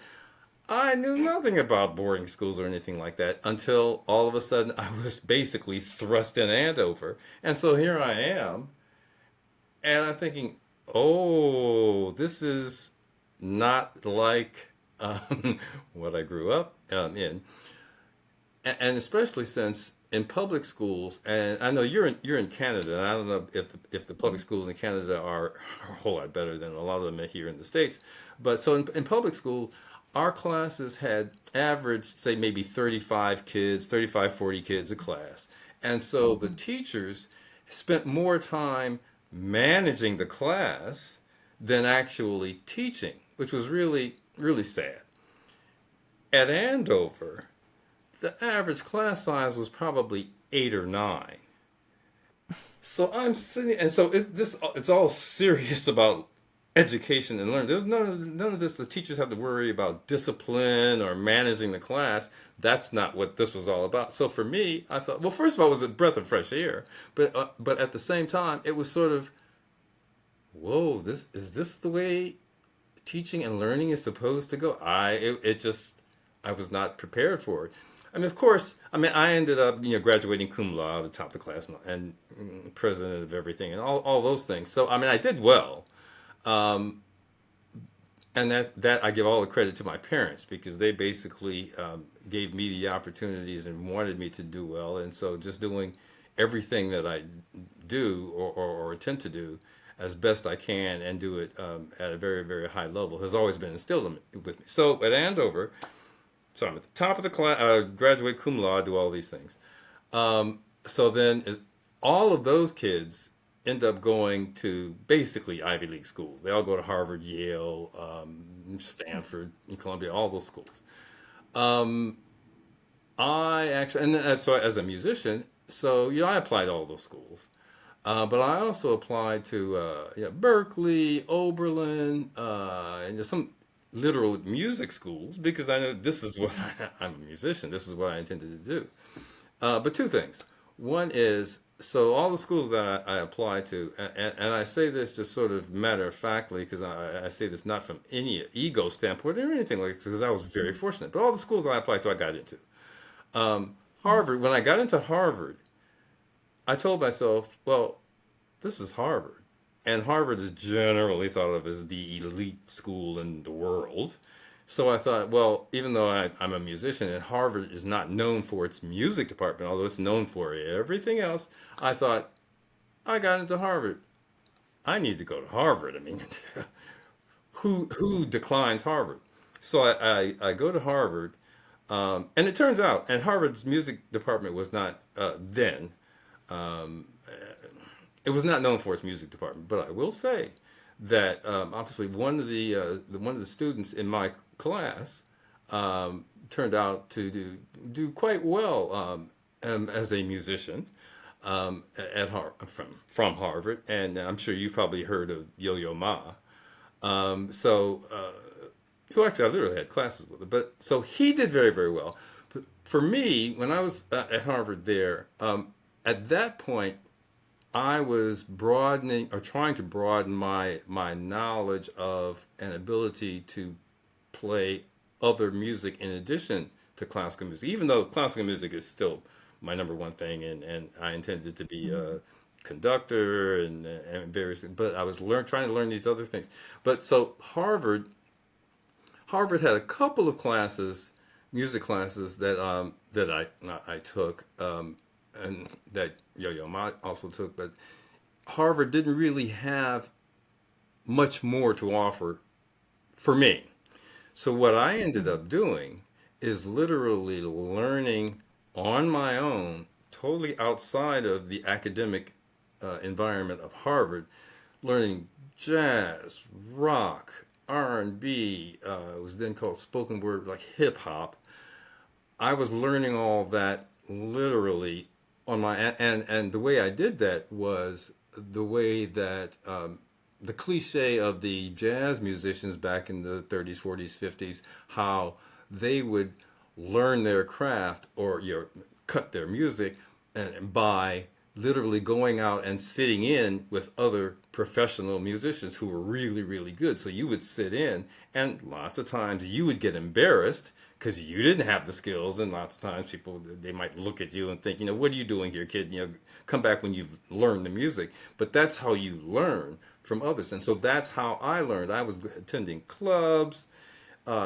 I knew nothing about boarding schools or anything like that until all of a sudden I was basically thrust in Andover. And so here I am, and I'm thinking, oh, this is not like what I grew up in. And especially since in public schools, and I know you're in Canada, and I don't know if the public Mhm. schools in Canada are a whole lot better than a lot of them are here in the States. But so in public school, our classes had averaged, say, maybe 35 kids, 35, 40 kids a class. And so the Mhm. teachers spent more time managing the class than actually teaching, which was really, really sad. At Andover, the average class size was probably eight or nine. So I'm sitting, and so it's all serious about education and learning. There's none of this. The teachers have to worry about discipline or managing the class. That's not what this was all about. So for me, I thought, well, first of all, it was a breath of fresh air, but at the same time, it was sort of, whoa, this the way teaching and learning is supposed to go? It just I was not prepared for it. I mean, of course, I mean I ended up graduating cum laude, top of the class, and president of everything, and all those things. So I mean, I did well, um, and that I give all the credit to my parents because they basically gave me the opportunities and wanted me to do well, and so just doing everything that I do or attempt to do as best I can and do it at a very, very high level has always been instilled with me. So at Andover, so I'm at the top of the class, graduate cum laude, do all these things. So then all of those kids end up going to basically Ivy League schools. They all go to Harvard, Yale, Stanford, Columbia, all those schools. Um, I actually, and so as a musician, so I applied to all those schools. But I also applied to Berkeley, Oberlin, and just some literal music schools because I know this is what I'm a musician. This is what I intended to do. But two things. One is so all the schools that I applied to, and I say this just sort of matter of factly because I say this not from any ego standpoint or anything like this because I was very fortunate. But all the schools I applied to, I got into. Harvard, when I got into Harvard, I told myself, well, this is Harvard. And Harvard is generally thought of as the elite school in the world. So I thought, well, even though I'm a musician and Harvard is not known for its music department, although it's known for everything else, I thought, I got into Harvard. I need to go to Harvard. I mean, who declines Harvard? So I go to Harvard, and it turns out, and Harvard's music department was not then. Um, it was not known for its music department, but I will say that obviously one of the students in my class turned out to do quite well as a musician from Harvard, and I'm sure you've probably heard of Yo-Yo Ma. Who actually I literally had classes with him, but so he did very very well. But for me, when I was at Harvard there, at that point I was broadening or trying to broaden my knowledge of and ability to play other music in addition to classical music. Even though classical music is still my number one thing, and I intended to be a conductor and various things, but I was trying to learn these other things. But so Harvard had a couple of classes, music classes that I took. And that Yo-Yo Ma also took, but Harvard didn't really have much more to offer for me. So what I ended up doing is literally learning on my own, totally outside of the academic environment of Harvard, learning jazz, rock, R&B. It was then called spoken word, like hip hop. I was learning all that literally on my and the way I did that was the way that the cliche of the jazz musicians back in the 30s, 40s, 50s, how they would learn their craft or cut their music and by literally going out and sitting in with other professional musicians who were really really good. So you would sit in and lots of times you would get embarrassed because you didn't have the skills, and lots of times people they might look at you and think, what are you doing here, kid? Come back when you've learned the music. But that's how you learn from others, and so that's how I learned. I was attending clubs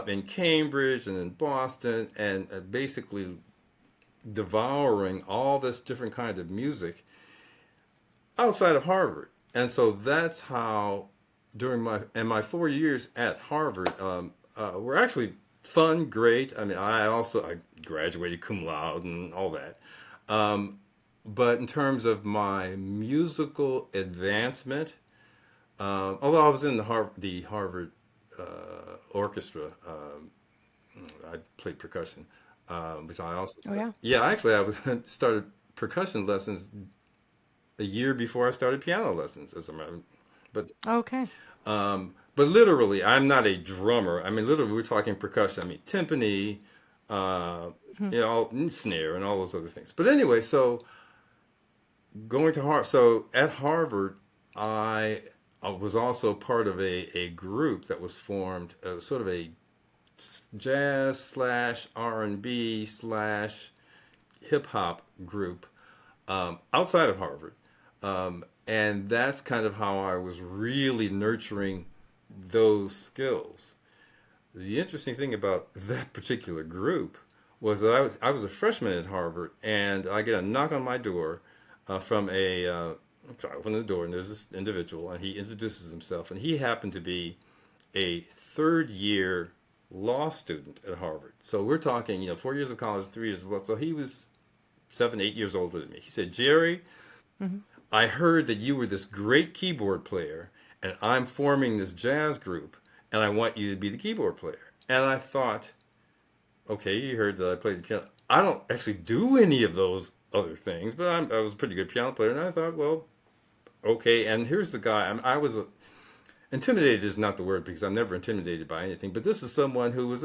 in Cambridge and in Boston, and basically devouring all this different kind of music outside of Harvard. And so that's how during my 4 years at Harvard were actually fun, great. I mean, I graduated cum laude and all that. But in terms of my musical advancement, although I was in the Harvard orchestra, I played percussion, which I also Oh yeah. yeah, actually I was started percussion lessons a year before I started piano lessons, as a matter. But Okay. but literally, I'm not a drummer. I mean, literally, we're talking percussion. I mean, timpani, uh, snare, and all those other things. But anyway, so going to Harvard. So at Harvard, I was also part of a group that was formed, sort of a jazz slash R&B slash hip hop group outside of Harvard. And that's kind of how I was really nurturing those skills. The interesting thing about that particular group was that I was a freshman at Harvard, and I get a knock on my door from I open the door, and there's this individual, and he introduces himself, and he happened to be a third year law student at Harvard. So we're talking, 4 years of college, 3 years of law. So he was 7, 8 years older than me. He said, Gerry, Mm-hmm. I heard that you were this great keyboard player, and I'm forming this jazz group, and I want you to be the keyboard player. And I thought, okay, you heard that I played the piano. I don't actually do any of those other things, but I was a pretty good piano player, and I thought, well, okay. And here's the guy. I was intimidated is not the word because I'm never intimidated by anything, but this is someone who was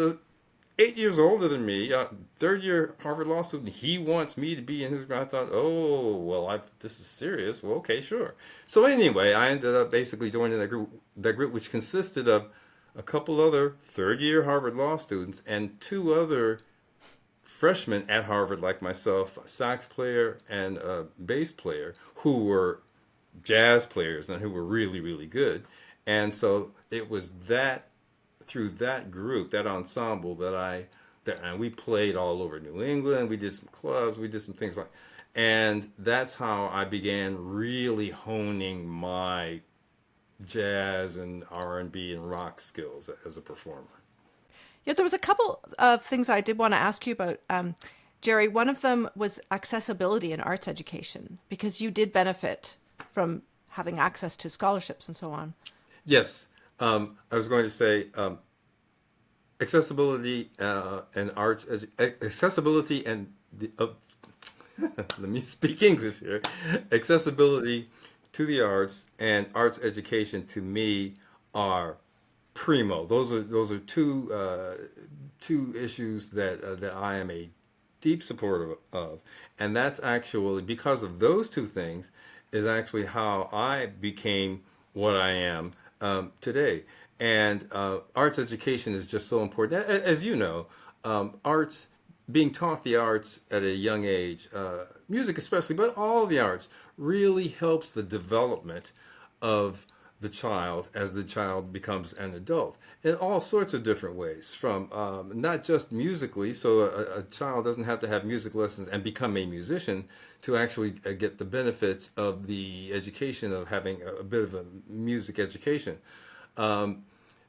8 years older than me, third year Harvard Law student. He wants me to be in his. I thought, oh well, this is serious. Well, okay, sure. So anyway, I ended up basically joining that group, which consisted of a couple other third year Harvard Law students and two other freshmen at Harvard, like myself, a sax player and a bass player, who were jazz players and who were really, really good. And so it was that through that group, that ensemble, and we played all over New England. We did some clubs, we did some things like, and that's how I began really honing my jazz and R&B and rock skills as a performer. Yeah, there was a couple of things I did want to ask you about, Gerry. One of them was accessibility in arts education, because you did benefit from having access to scholarships and so on. Yes, I was going to say accessibility and accessibility and let me speak English here. Accessibility to the arts and arts education to me are primo. Those are two issues that I am a deep supporter of, and that's actually because of those two things is actually how I became what I am today. And arts education is just so important. As you know, arts, being taught the arts at a young age, music especially, but all the arts, really helps the development of the child as the child becomes an adult in all sorts of different ways, from not just musically, so a child doesn't have to have music lessons and become a musician to actually get the benefits of the education of having a bit of a music education.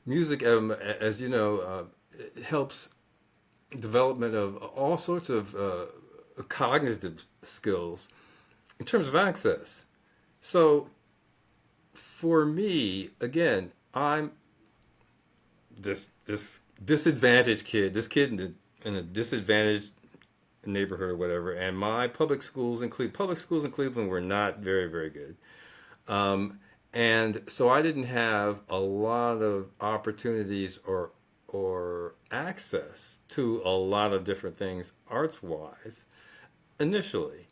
Music, as you know, helps development of all sorts of cognitive skills in terms of access. So for me, again, I'm this disadvantaged kid, this kid in a disadvantaged neighborhood or whatever, and my public schools in Cleveland were not very, very good. And so I didn't have a lot of opportunities or access to a lot of different things arts wise initially.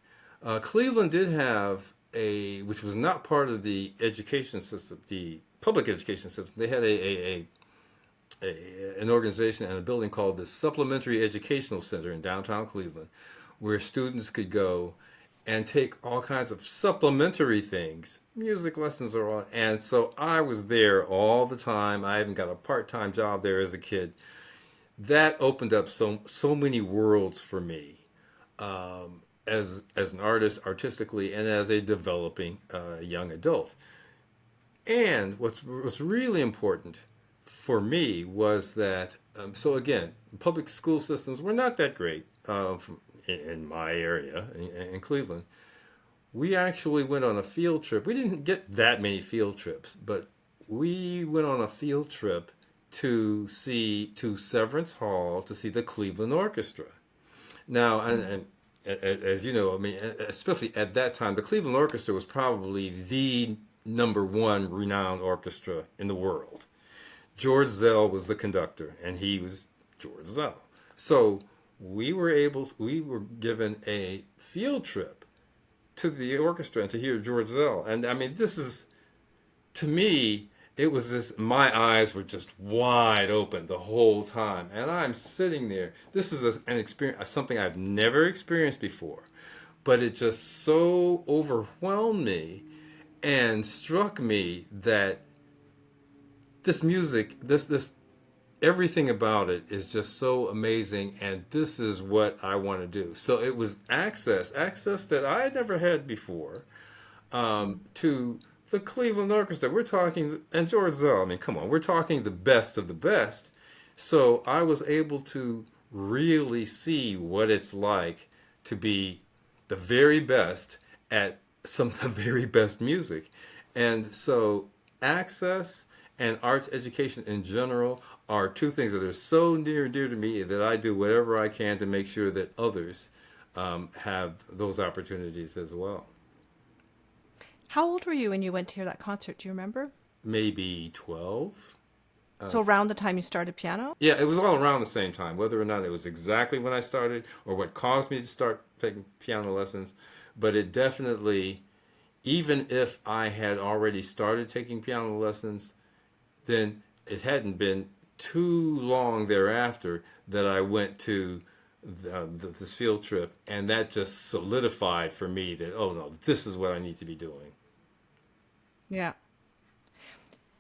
Cleveland did have which was not part of the education system, the public education system. They had an organization and a building called the Supplementary Educational Center in downtown Cleveland, where students could go and take all kinds of supplementary things, music lessons or all. And so I was there all the time. I even got a part-time job there as a kid. That opened up so many worlds for me, as an artist, artistically, and as a developing young adult. And what's really important for me was that, so again, public school systems were not that great in my area in Cleveland. We actually went on a field trip. We didn't get that many field trips, but we went on a field trip to Severance Hall to see the Cleveland Orchestra. Now, and as you know, I mean, especially at that time, the Cleveland Orchestra was probably the number one renowned orchestra in the world. George Zell was the conductor, and he was George Zell. So we were given a field trip to the orchestra and to hear George Zell. And I mean, to me, it was my eyes were just wide open the whole time. And I'm sitting there. This is an experience, something I've never experienced before. But it just so overwhelmed me and struck me that this music, this everything about it is just so amazing, and this is what I want to do. So it was access that I had never had before, to the Cleveland Orchestra. We're talking, and George Zell, I mean, come on, we're talking the best of the best. So I was able to really see what it's like to be the very best at some of the very best music. And so access and arts education in general are two things that are so near and dear to me that I do whatever I can to make sure that others have those opportunities as well. How old were you when you went to hear that concert? Do you remember? Maybe 12. So around the time you started piano? Yeah, it was all around the same time, whether or not it was exactly when I started or what caused me to start taking piano lessons. But it definitely, even if I had already started taking piano lessons, then it hadn't been too long thereafter that I went to this field trip, and that just solidified for me that, oh no, this is what I need to be doing. Yeah.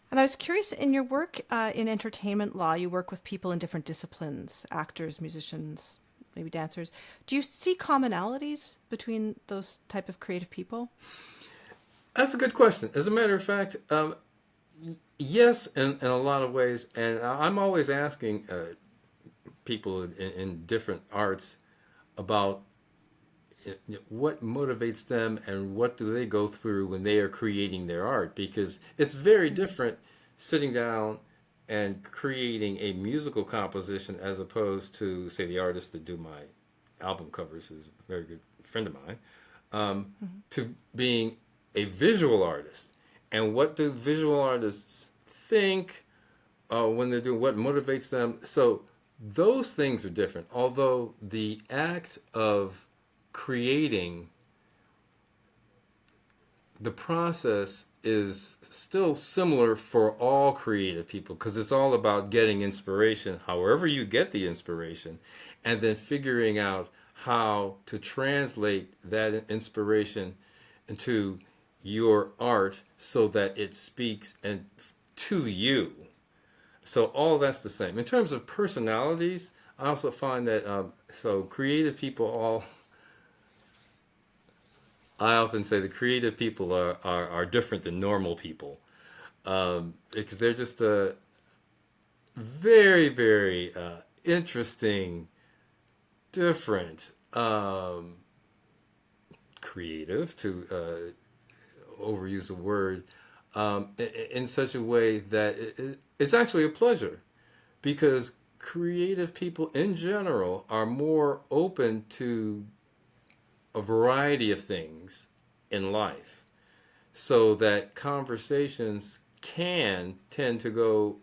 And I was curious, in your work in entertainment law, you work with people in different disciplines, actors, musicians, maybe dancers. Do you see commonalities between those type of creative people? That's a good question. As a matter of fact, yes, in a lot of ways. And I'm always asking people in different arts about what motivates them and what do they go through when they are creating their art, because it's very different sitting down and creating a musical composition as opposed to, say, the artist that do my album covers is a very good friend of mine, to being a visual artist. And what do visual artists think when they're doing, what motivates them? So those things are different, although the act of creating, the process is still similar for all creative people, because it's all about getting inspiration, however you get the inspiration, and then figuring out how to translate that inspiration into your art so that it speaks and to you. So all that's the same. In terms of personalities, I also find that so creative people all, I often say the creative people are different than normal people, because they're just a very, very interesting, different, creative, to overuse a word, in such a way that it's actually a pleasure, because creative people in general are more open to a variety of things in life, so that conversations can tend to go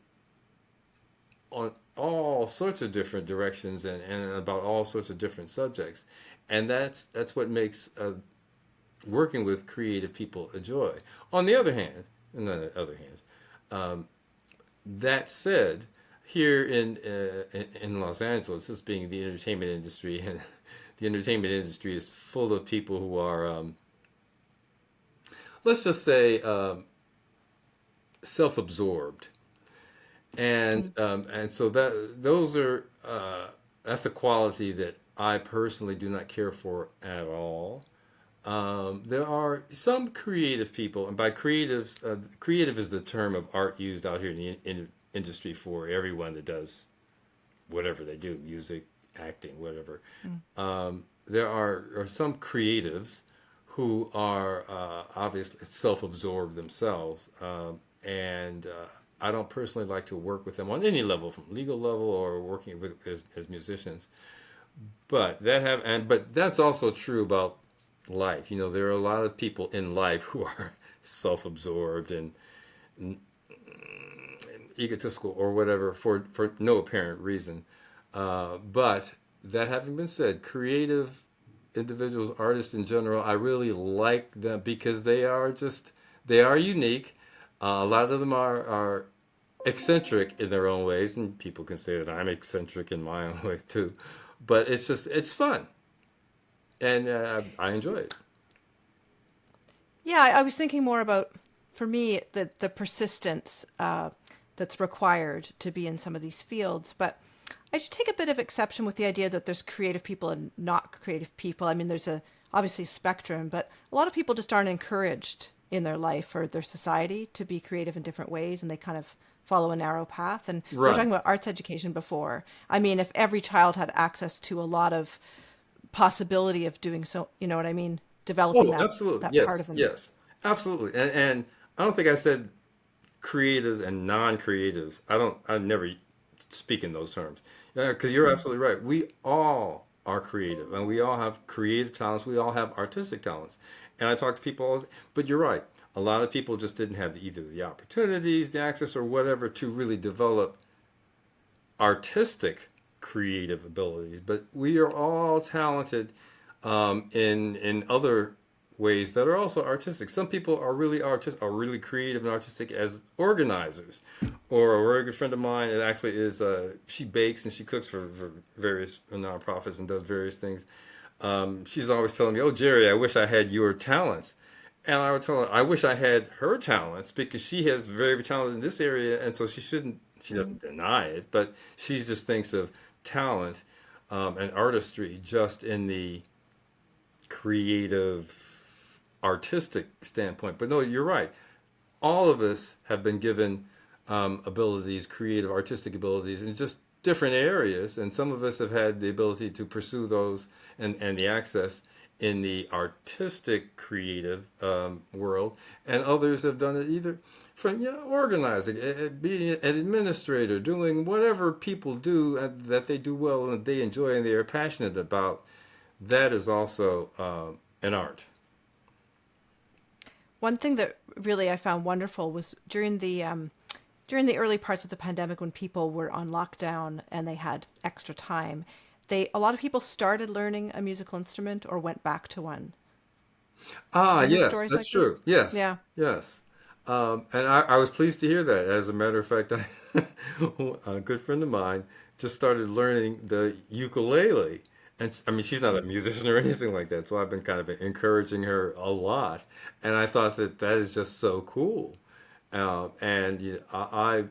on all sorts of different directions and about all sorts of different subjects. And that's what makes working with creative people a joy. On the other hand, that said, here in Los Angeles, this being the entertainment industry, and the entertainment industry is full of people who are, let's just say, self-absorbed, and so those are that's a quality that I personally do not care for at all. There are some creative people, and by creatives, creative is the term of art used out here in the industry for everyone that does whatever they do, music, acting, whatever. There are some creatives who are obviously self-absorbed themselves, and I don't personally like to work with them on any level, from legal level or working with as musicians. But that's also true about life. You know, there are a lot of people in life who are self-absorbed and egotistical or whatever for no apparent reason. But that having been said, creative individuals, artists in general, I really like them because they are unique. A lot of them are eccentric in their own ways, and people can say that I'm eccentric in my own way too. But it's fun, and I enjoy it. Yeah, I was thinking more about, for me, the persistence that's required to be in some of these fields. But I should take a bit of exception with the idea that there's creative people and not creative people. I mean, there's obviously spectrum, but a lot of people just aren't encouraged in their life or their society to be creative in different ways, and they kind of follow a narrow path. And we were Right. talking about arts education before. I mean, if every child had access to a lot of possibility of doing so, you know what I mean? Developing Oh, that absolutely. that part Yes, of them. yes, absolutely. And I don't think I said creatives and non-creatives. I never speak in those terms. Yeah, because you're absolutely right. We all are creative, and we all have creative talents. We all have artistic talents. And I talk to people, but you're right. A lot of people just didn't have either the opportunities, the access, or whatever to really develop artistic creative abilities. But we are all talented in other ways that are also artistic. Some people are really really creative and artistic as organizers. Or a very good friend of mine, it actually is, she bakes and she cooks for various nonprofits and does various things. She's always telling me, "Oh, Gerry, I wish I had your talents." And I would tell her, I wish I had her talents because she has very talent in this area, and so she shouldn't. She doesn't deny it, but she just thinks of talent and artistry just in the creative, artistic standpoint. But no, you're right. All of us have been given abilities, creative, artistic abilities in just different areas, and some of us have had the ability to pursue those and the access in the artistic, creative world, and others have done it either from organizing, being an administrator, doing whatever people do that they do well and they enjoy and they are passionate about. That is also an art. One thing that really I found wonderful was during the early parts of the pandemic when people were on lockdown and they had extra time, a lot of people started learning a musical instrument or went back to one. Ah, Do you hear yes, stories that's like this? true. Yes, Yeah. yes. And I was pleased to hear that. As a matter of fact, a good friend of mine just started learning the ukulele. And I mean, she's not a musician or anything like that. So I've been kind of encouraging her a lot. And I thought that that is just so cool. And I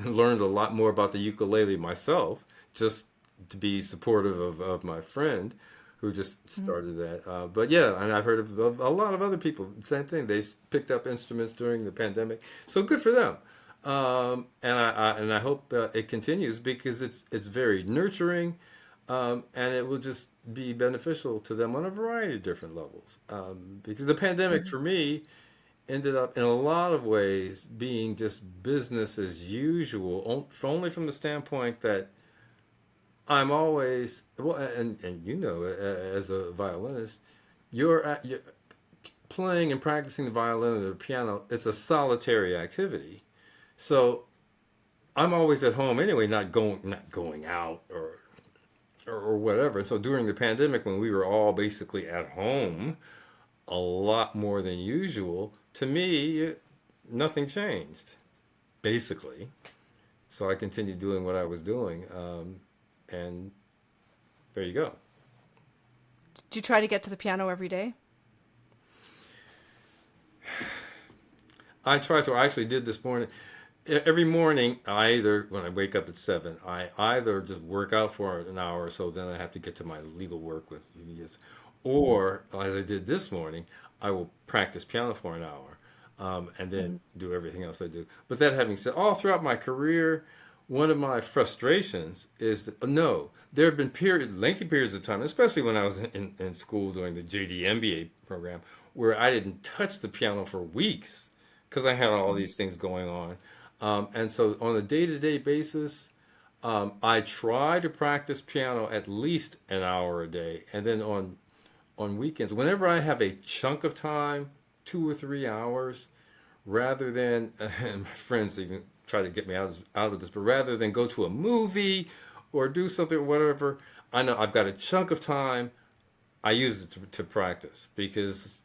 learned a lot more about the ukulele myself, just to be supportive of my friend who just started that. But yeah, and I've heard of a lot of other people, same thing. They picked up instruments during the pandemic, so good for them. And I hope it continues because it's very nurturing, and it will just be beneficial to them on a variety of different levels. Because the pandemic for me ended up in a lot of ways being just business as usual, only from the standpoint that I'm always well, and as a violinist, you're playing and practicing the violin or the piano. It's a solitary activity, so I'm always at home anyway, not going out or whatever. So during the pandemic, when we were all basically at home, a lot more than usual, to me, nothing changed basically. So I continued doing what I was doing, and there you go. Do you try to get to the piano every day? I try to. I actually did this morning. Every morning, I either when I wake up at 7, I either just work out for an hour or so. Then I have to get to my legal work with UBS, or as I did this morning, I will practice piano for an hour, and then do everything else I do. But that having said, all throughout my career, one of my frustrations is that no, there have been lengthy periods of time, especially when I was in school doing the JD MBA program, where I didn't touch the piano for weeks because I had all these things going on. And so on a day-to-day basis, I try to practice piano at least an hour a day. And then on weekends, whenever I have a chunk of time, 2 or 3 hours, rather than, and my friends even try to get me out of this, but rather than go to a movie or do something or whatever, I know I've got a chunk of time. I use it to practice because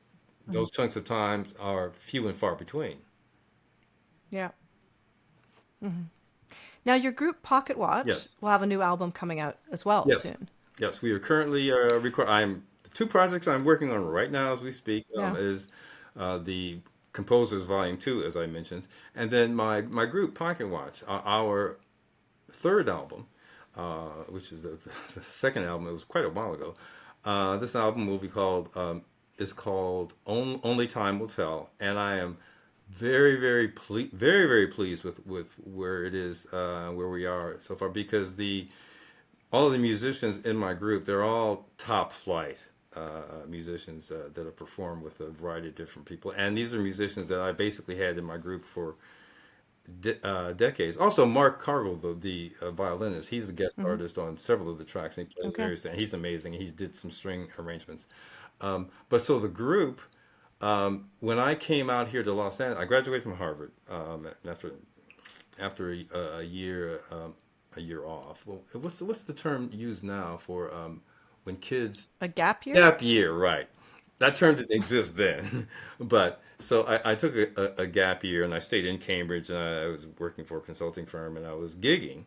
those chunks of time are few and far between. Yeah. Now, your group Pocketwatch Yes. will have a new album coming out as well Yes, soon. yes, we are currently I'm the two projects I'm working on right now as we speak Yeah. is the Composers Volume Two, as I mentioned, and then my group Pocket Watch, our third album, which is the second album. It was quite a while ago. This album will be called is called Only Time Will Tell, and I am very pleased with where it is, where we are so far because the all of the musicians in my group, they're all top flight musicians that have performed with a variety of different people. And these are musicians that I basically had in my group for decades. Also, Mark Cargill, the violinist, he's a guest Hmm. artist on several of the tracks, and he plays Okay. various things. He's amazing. He did some string arrangements. But so the group, when I came out here to Los Angeles, I graduated from Harvard after a year off. Well, what's the term used now for when kids A gap year? gap year, right? That term didn't exist then, but so I took a gap year and I stayed in Cambridge and I was working for a consulting firm and I was gigging,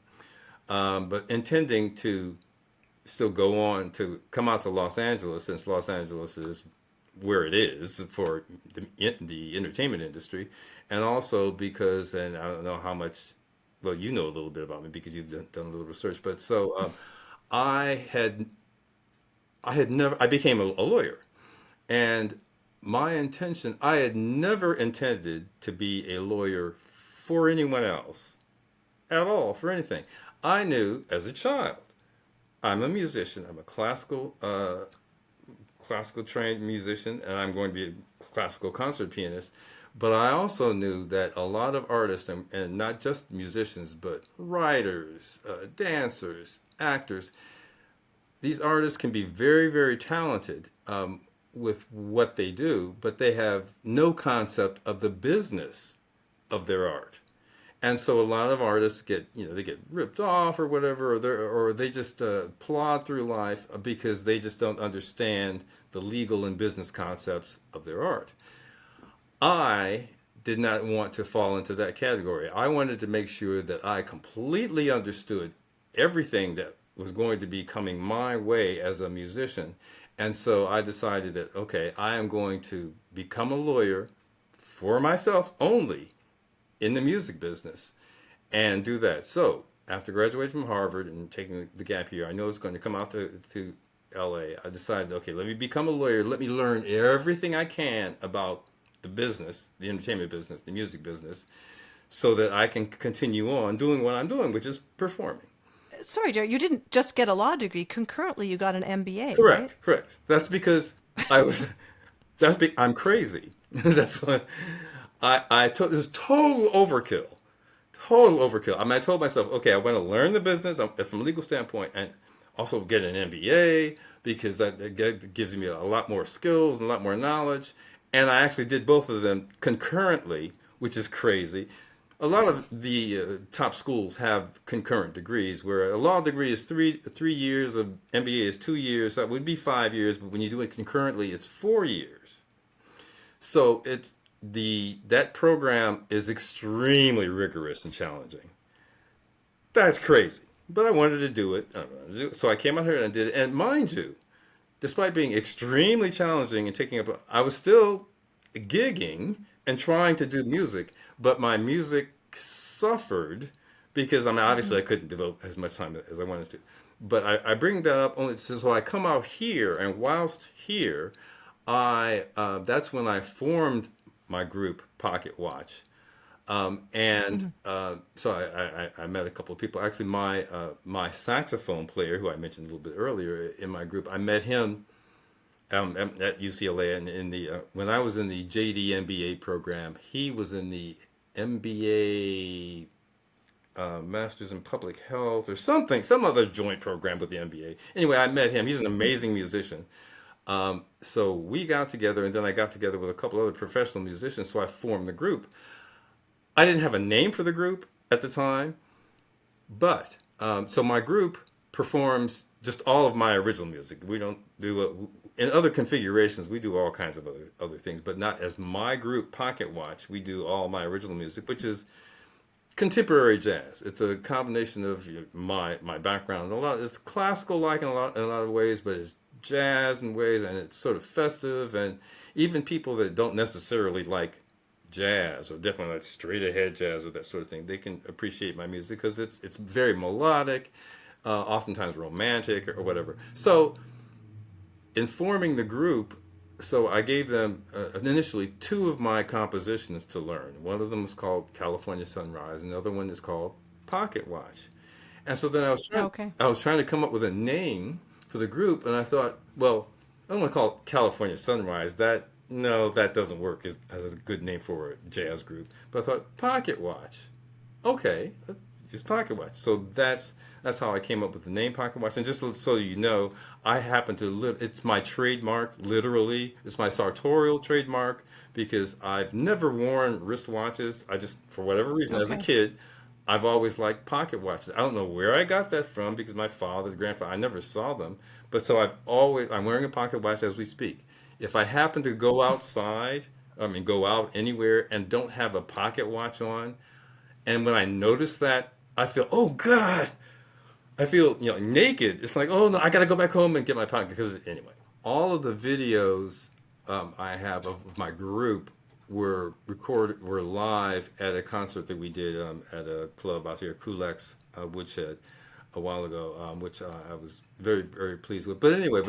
but intending to still go on to come out to Los Angeles since Los Angeles is where it is for the entertainment industry, and also because, and I don't know how much, well, you know a little bit about me because you've done a little research, but so I had I became a lawyer, and my intention, I had never intended to be a lawyer for anyone else at all, for anything. I knew as a child, I'm a musician. I'm a classical trained musician, and I'm going to be a classical concert pianist. But I also knew that a lot of artists, and not just musicians, but writers, dancers, actors, these artists can be very, very talented with what they do, but they have no concept of the business of their art. And so a lot of artists get, they get ripped off or whatever, or they just plod through life because they just don't understand the legal and business concepts of their art. I did not want to fall into that category. I wanted to make sure that I completely understood everything that was going to be coming my way as a musician. And so I decided that, okay, I am going to become a lawyer for myself only in the music business and do that. So after graduating from Harvard and taking the gap year, I know it's going to come out to LA. I decided, okay, let me become a lawyer. Let me learn everything I can about the business, the entertainment business, the music business, so that I can continue on doing what I'm doing, which is performing. Sorry, Gerry, you didn't just get a law degree. Concurrently, you got an MBA, right? Correct, correct. That's because I was. I'm crazy. That's what I took. This total overkill. Total overkill. I mean, I told myself, okay, I want to learn the business from a legal standpoint, and also get an MBA because that gives me a lot more skills and a lot more knowledge. And I actually did both of them concurrently, which is crazy. A lot of the top schools have concurrent degrees, where a law degree is three years, a MBA is 2 years. That would be 5 years, but when you do it concurrently, it's 4 years. So that program is extremely rigorous and challenging. That's crazy, but I wanted to do it. So I came out here and did it. And mind you, despite being extremely challenging and taking up, I was still gigging and trying to do music, but my music suffered because I mean, Hmm. obviously I couldn't devote as much time as I wanted to. But I bring that up only so I come out here, and whilst here, I that's when I formed my group Pocketwatch, and Hmm. so I met a couple of people. Actually, my saxophone player, who I mentioned a little bit earlier in my group, I met him at UCLA, and in the when I was in the JD MBA program, he was in the MBA Masters in Public Health or something, some other joint program with the MBA. Anyway, I met him. He's an amazing musician. So we got together, and then I got together with a couple other professional musicians. So I formed the group. I didn't have a name for the group at the time, but so my group performs just all of my original music. We don't do in other configurations. We do all kinds of other things, but not as my group Pocket Watch. We do all my original music, which is contemporary jazz. It's a combination of my background. It's classical like in a lot of ways, but it's jazz in ways, and it's sort of festive. And even people that don't necessarily like jazz or definitely like straight ahead jazz or that sort of thing, they can appreciate my music because it's very melodic, oftentimes romantic or whatever. So in forming the group, so I gave them initially two of my compositions to learn. One of them was called California Sunrise, and the other one is called Pocket Watch. And so then Okay. I was trying to come up with a name for the group, and I thought, well, I don't want to call it California Sunrise. That no, that doesn't work as a good name for a jazz group. But I thought Pocket Watch. okay, just pocket watch. So that's how I came up with the name pocket watch. And just so you know, I happen to live. It's my trademark, literally. It's my sartorial trademark because I've never worn wristwatches. I just, for whatever reason, as a Okay. kid, I've always liked pocket watches. I don't know where I got that from because my father, grandfather, I never saw them. But so I'm wearing a pocket watch as we speak. If I happen to go outside, I mean, go out anywhere and don't have a pocket watch on, and when I notice that, I feel, oh God, I feel, naked. It's like, oh no, I gotta go back home and get my pocket. Because anyway, all of the videos I have of my group were live at a concert that we did at a club out here, Kulak's Woodshed, a while ago, which I was very, very pleased with. But anyway,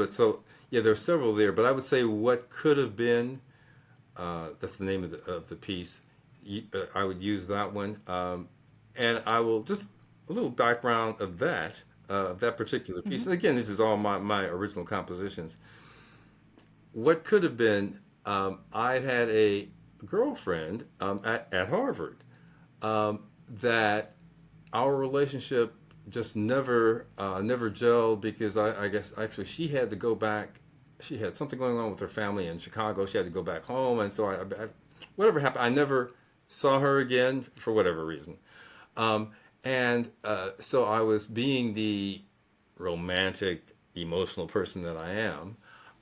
yeah, there are several there. But I would say what could have been, that's the name of the piece. I would use that one. And I will just a little background of that particular piece. Hmm. And again, this is all my original compositions. What could have been, I had a girlfriend at Harvard that our relationship just never gelled because I guess actually she had to go back. She had something going on with her family in Chicago. She had to go back home, and so whatever happened, I never saw her again for whatever reason. Um, and so I was being the romantic, emotional person that I am.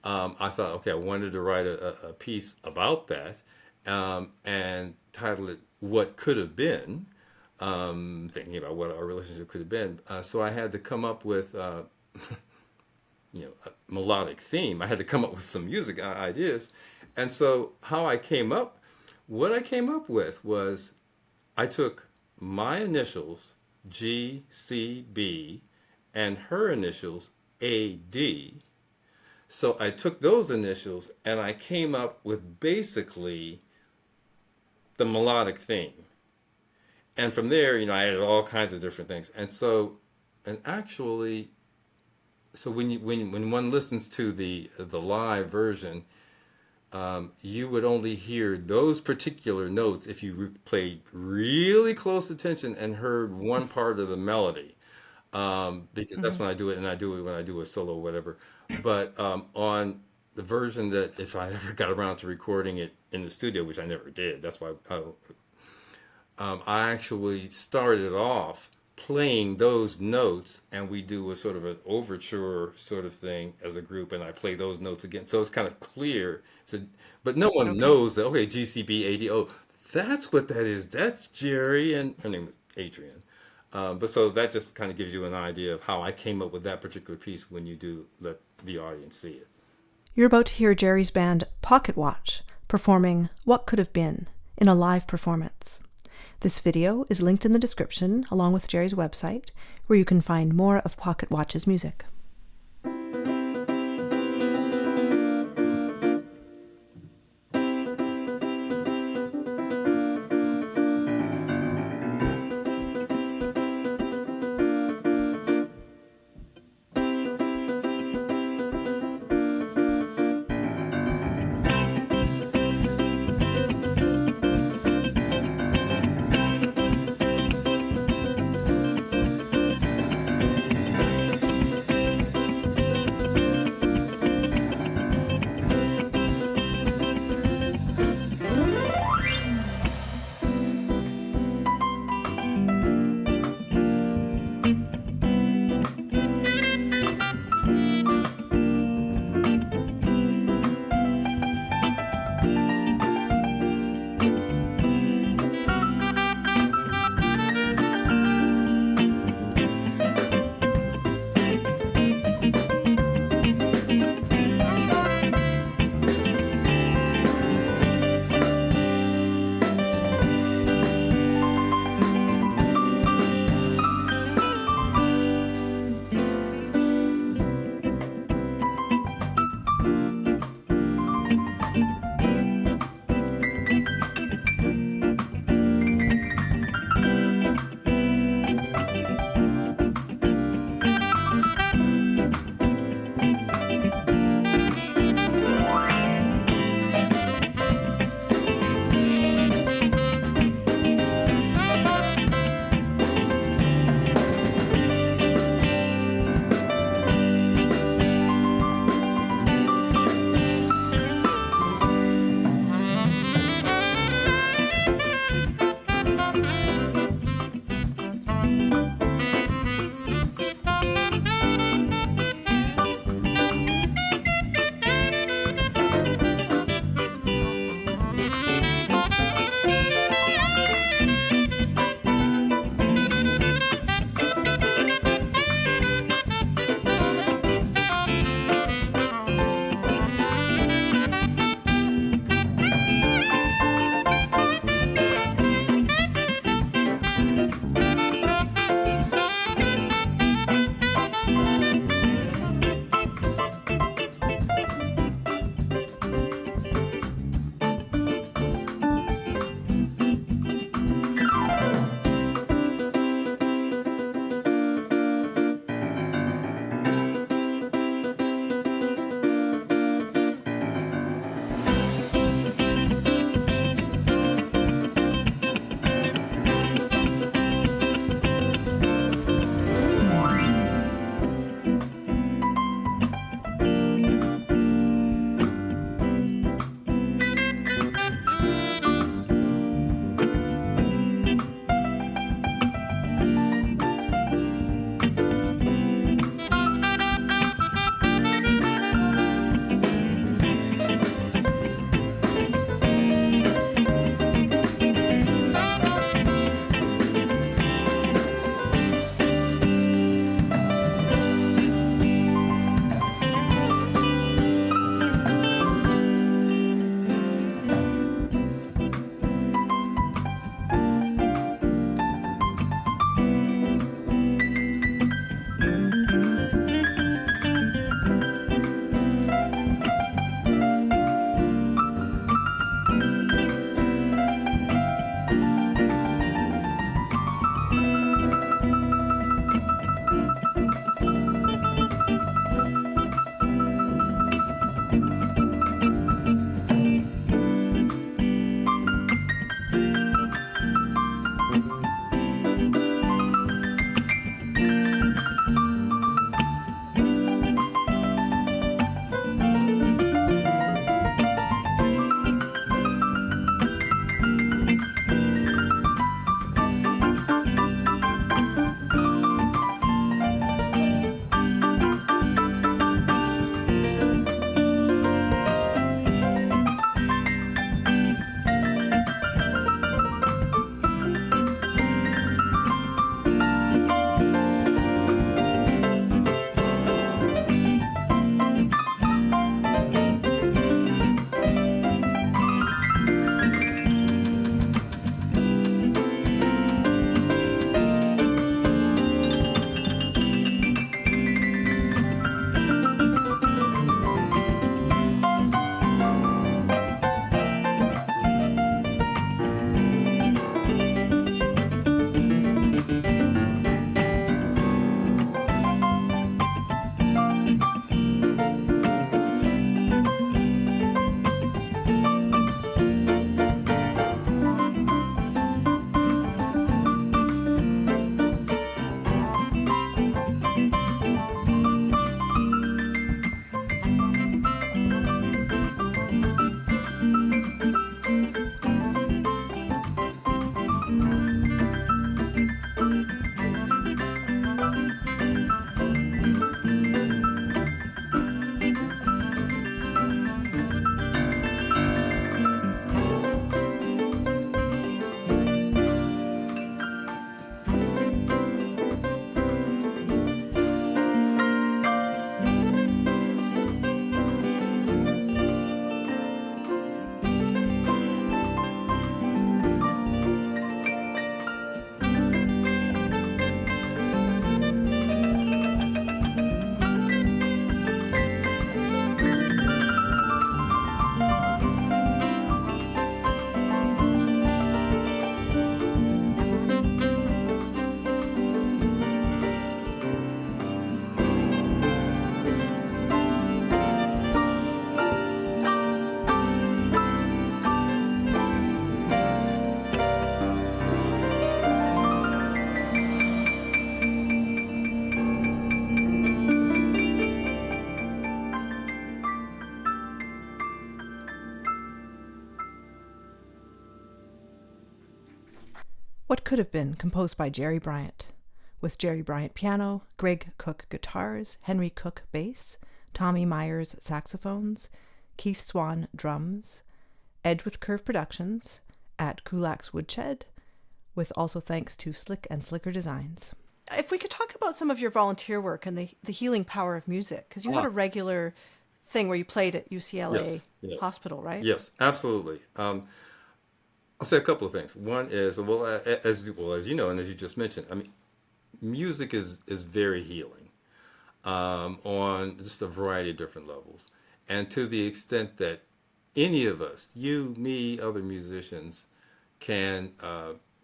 I thought, okay, I wanted to write a piece about that and title it "What Could Have Been," thinking about what our relationship could have been. So I had to come up with, a melodic theme. I had to come up with some music ideas, and so what I came up with was I took my initials, GCB, and her initials, AD. So I took those initials and I came up with basically the melodic theme. And from there, I added all kinds of different things. And actually, so when one listens to the live version, you would only hear those particular notes if you played really close attention and heard one part of the melody. Because that's Hmm. when I do it, and I do it when I do a solo, or whatever. But on the version that if I ever got around to recording it in the studio, which I never did, that's why I actually started off playing those notes, and we do a sort of an overture sort of thing as a group, and I play those notes again. So it's kind of clear. But no one Okay. knows that, okay, GCB, AD, that's what that is. That's Gerry, and her name was Adrian. But so that just kind of gives you an idea of how I came up with that particular piece when you do let the audience see it. You're about to hear Gerry's band Pocketwatch performing What Could Have Been in a live performance. This video is linked in the description along with Gerry's website, where you can find more of Pocketwatch's music. What Could Have Been, composed by Gerry Bryant, with Gerry Bryant piano, Greg Cook guitars, Henry Cook bass, Tommy Myers saxophones, Keith Swan drums, Edge with Curve Productions at Kulak's Woodshed, with also thanks to Slick and Slicker Designs. If we could talk about some of your volunteer work and the healing power of music, because you had a regular thing where you played at UCLA Hospital, right? Yes, absolutely. I'll say a couple of things. One is, as you know, and as you just mentioned, I mean, music is very healing on just a variety of different levels. And to the extent that any of us, you, me, other musicians, can,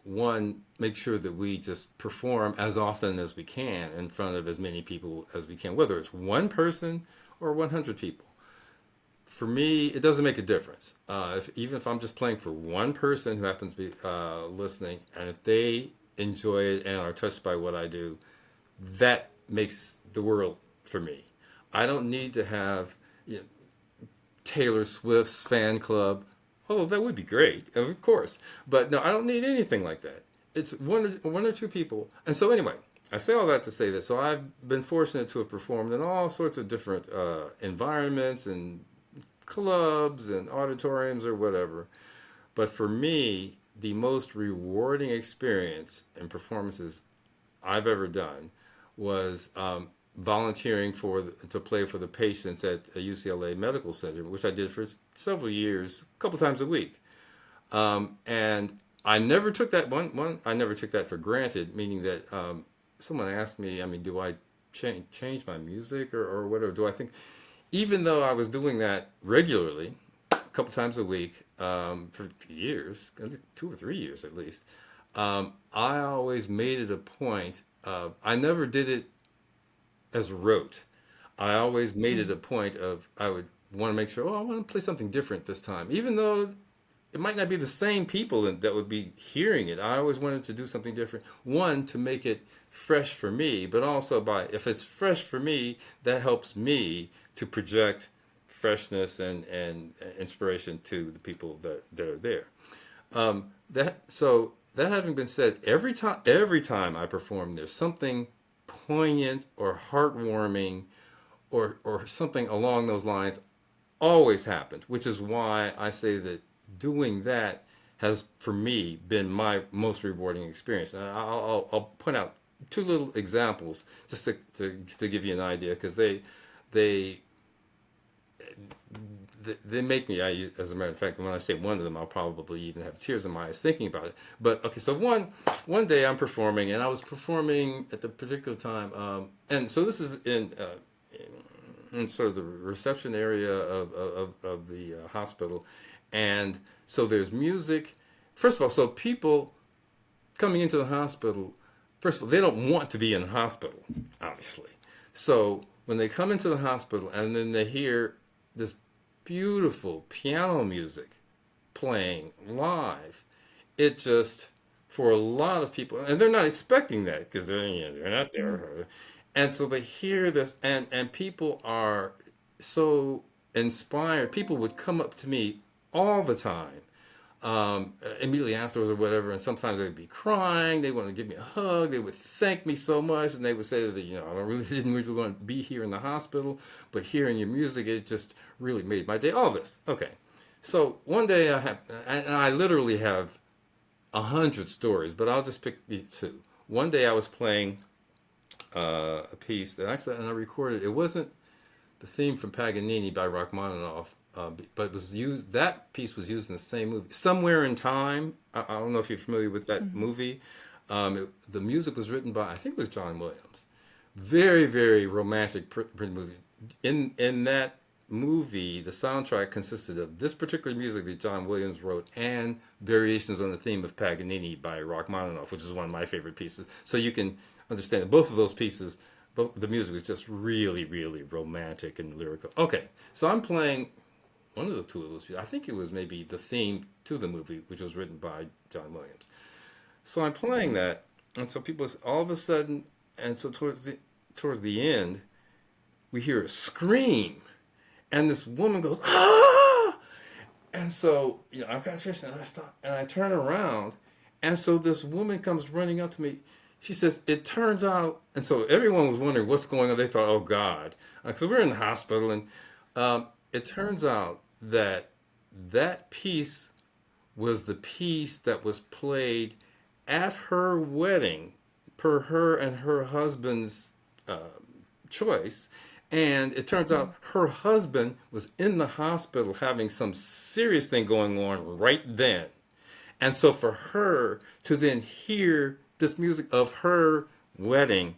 one, make sure that we just perform as often as we can in front of as many people as we can, whether it's one person or 100 people. For me, it doesn't make a difference. Even if I'm just playing for one person who happens to be listening, and if they enjoy it and are touched by what I do, that makes the world for me. I don't need to have Taylor Swift's fan club. Oh, that would be great, of course. But no, I don't need anything like that. It's one or two people. And so anyway, I say all that to say that. So I've been fortunate to have performed in all sorts of different environments and clubs and auditoriums or whatever. But for me, the most rewarding experience in performances I've ever done was volunteering to play for the patients at a UCLA Medical Center, which I did for several years, a couple times a week. And I never took that I never took that for granted, meaning that someone asked me, I mean, do I change my music or whatever? Do I think, even though I was doing that regularly, a couple times a week, for years, 2 or 3 years at least, I always made it a point of, I never did it as rote. I always made it a point of, I would want to make sure, I want to play something different this time. Even though it might not be the same people that would be hearing it, I always wanted to do something different. One, to make it fresh for me, but also if it's fresh for me, that helps me to project freshness and inspiration to the people that are there. So that having been said, every time I perform, there's something poignant or heartwarming or something along those lines always happened, which is why I say that doing that has, for me, been my most rewarding experience. And I'll point out 2 little examples just to give you an idea, because they make me, as a matter of fact, when I say one of them, I'll probably even have tears in my eyes thinking about it. But okay, so one day I'm performing, and I was performing at the particular time, and so this is in sort of the reception area of the hospital, and so there's music. First of all, so people coming into the hospital, first of all, they don't want to be in the hospital, obviously. So when they come into the hospital and then they hear this beautiful piano music playing live, it just, for a lot of people, and they're not expecting that because they're not there, and so they hear this, and people are so inspired. People would come up to me all the time, immediately afterwards or whatever, and sometimes they'd be crying. They want to give me a hug. They would thank me so much, and they would say that didn't really want to be here in the hospital, but hearing your music, it just really made my day. All this, okay. So one day I literally have 100 stories, but I'll just pick these 2. One day I was playing a piece that actually, and I recorded. It wasn't the theme from Paganini by Rachmaninoff. But it was used. That piece was used in the same movie, Somewhere in Time. I don't know if you're familiar with that movie. The music was written by, I think it was John Williams. Very, very romantic movie. In that movie, the soundtrack consisted of this particular music that John Williams wrote and variations on the theme of Paganini by Rachmaninoff, which is one of my favorite pieces. So you can understand that both of those pieces, the music was just really, really romantic and lyrical. Okay, so I'm playing one of the 2 of those pieces. I think it was maybe the theme to the movie, which was written by John Williams. So I'm playing that, and so people, all of a sudden, and so towards the end, we hear a scream, and this woman goes, "Ah!" And so I've got to finish, and I stop, and I turn around, And so this woman comes running up to me. She says, it turns out, and so everyone was wondering what's going on. They thought, oh God, because we're in the hospital, and it turns out that that piece was the piece that was played at her wedding, per her and her husband's uh, choice. And it turns out her husband was in the hospital having some serious thing going on right then. And so for her to then hear this music of her wedding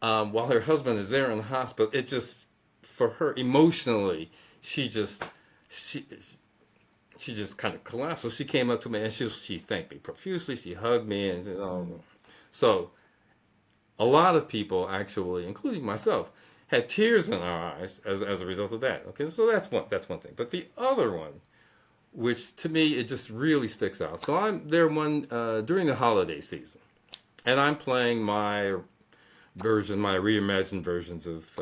while her husband is there in the hospital, it just, for her emotionally, she just, she, she just kind of collapsed. So she came up to me and she thanked me profusely. She hugged me, and so a lot of people actually, including myself, had tears in our eyes as a result of that. Okay, so that's one thing. But the other one, which to me it just really sticks out. So I'm there one during the holiday season, and I'm playing my my reimagined versions of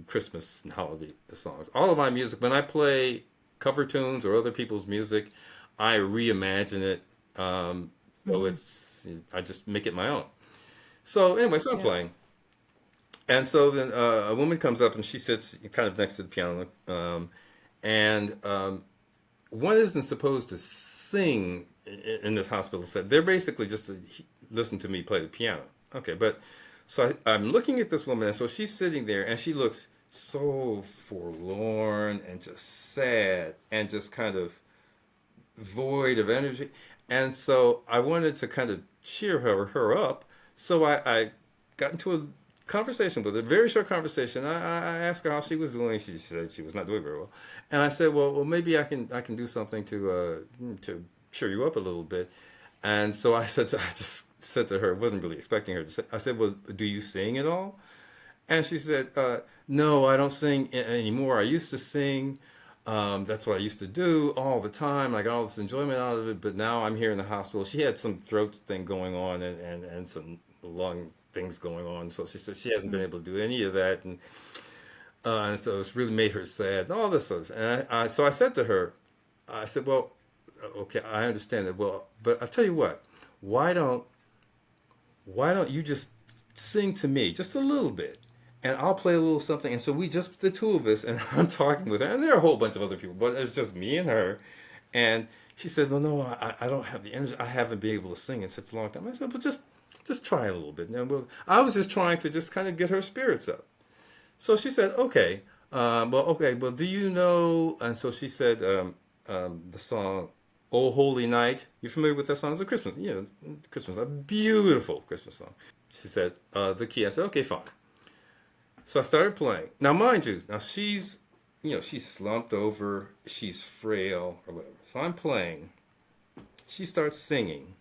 Christmas and holiday songs. All of my music, when I play cover tunes or other people's music, I reimagine it. So it's I just make it my own. So anyway, so I'm Yeah. playing, and so then a woman comes up and she sits kind of next to the piano, and one isn't supposed to sing in this hospital set. They're basically just to listen to me play the piano. Okay, but so I'm looking at this woman, and so she's sitting there, and she looks so forlorn and just sad and just kind of void of energy. And so I wanted to kind of cheer her up. So I got into a conversation with her, a very short conversation. I asked her how she was doing. She said she was not doing very well, and I said, well, maybe I can do something to cheer you up a little bit. And so I just said to her, wasn't really expecting her to say. I said, well, do you sing at all? And she said, no, I don't sing anymore. I used to sing. That's what I used to do all the time. I got all this enjoyment out of it, but now I'm here in the hospital. She had some throat thing going on and some lung things going on. So she said she hasn't been able to do any of that. And so it's really made her sad and all this stuff. And so I said to her, I said, well, okay, I understand that. Well, but I'll tell you what, why don't why don't you just sing to me just a little bit, and I'll play a little something. And so we just the two of us, and I'm talking with her, and there are a whole bunch of other people, but it's just me and her. And she said, well, no, I don't have the energy. I haven't been able to sing in such a long time. I said, well, just try a little bit. And well, I was just trying to just kind of get her spirits up. So she said, okay, okay, well, do you know? And so she said, the song "Oh Holy Night." You familiar with that song? It's a Christmas, Christmas, a beautiful Christmas song. She said, the key. I said, okay, fine. So I started playing. Now, mind you, now she's slumped over, she's frail or whatever. So I'm playing. She starts singing.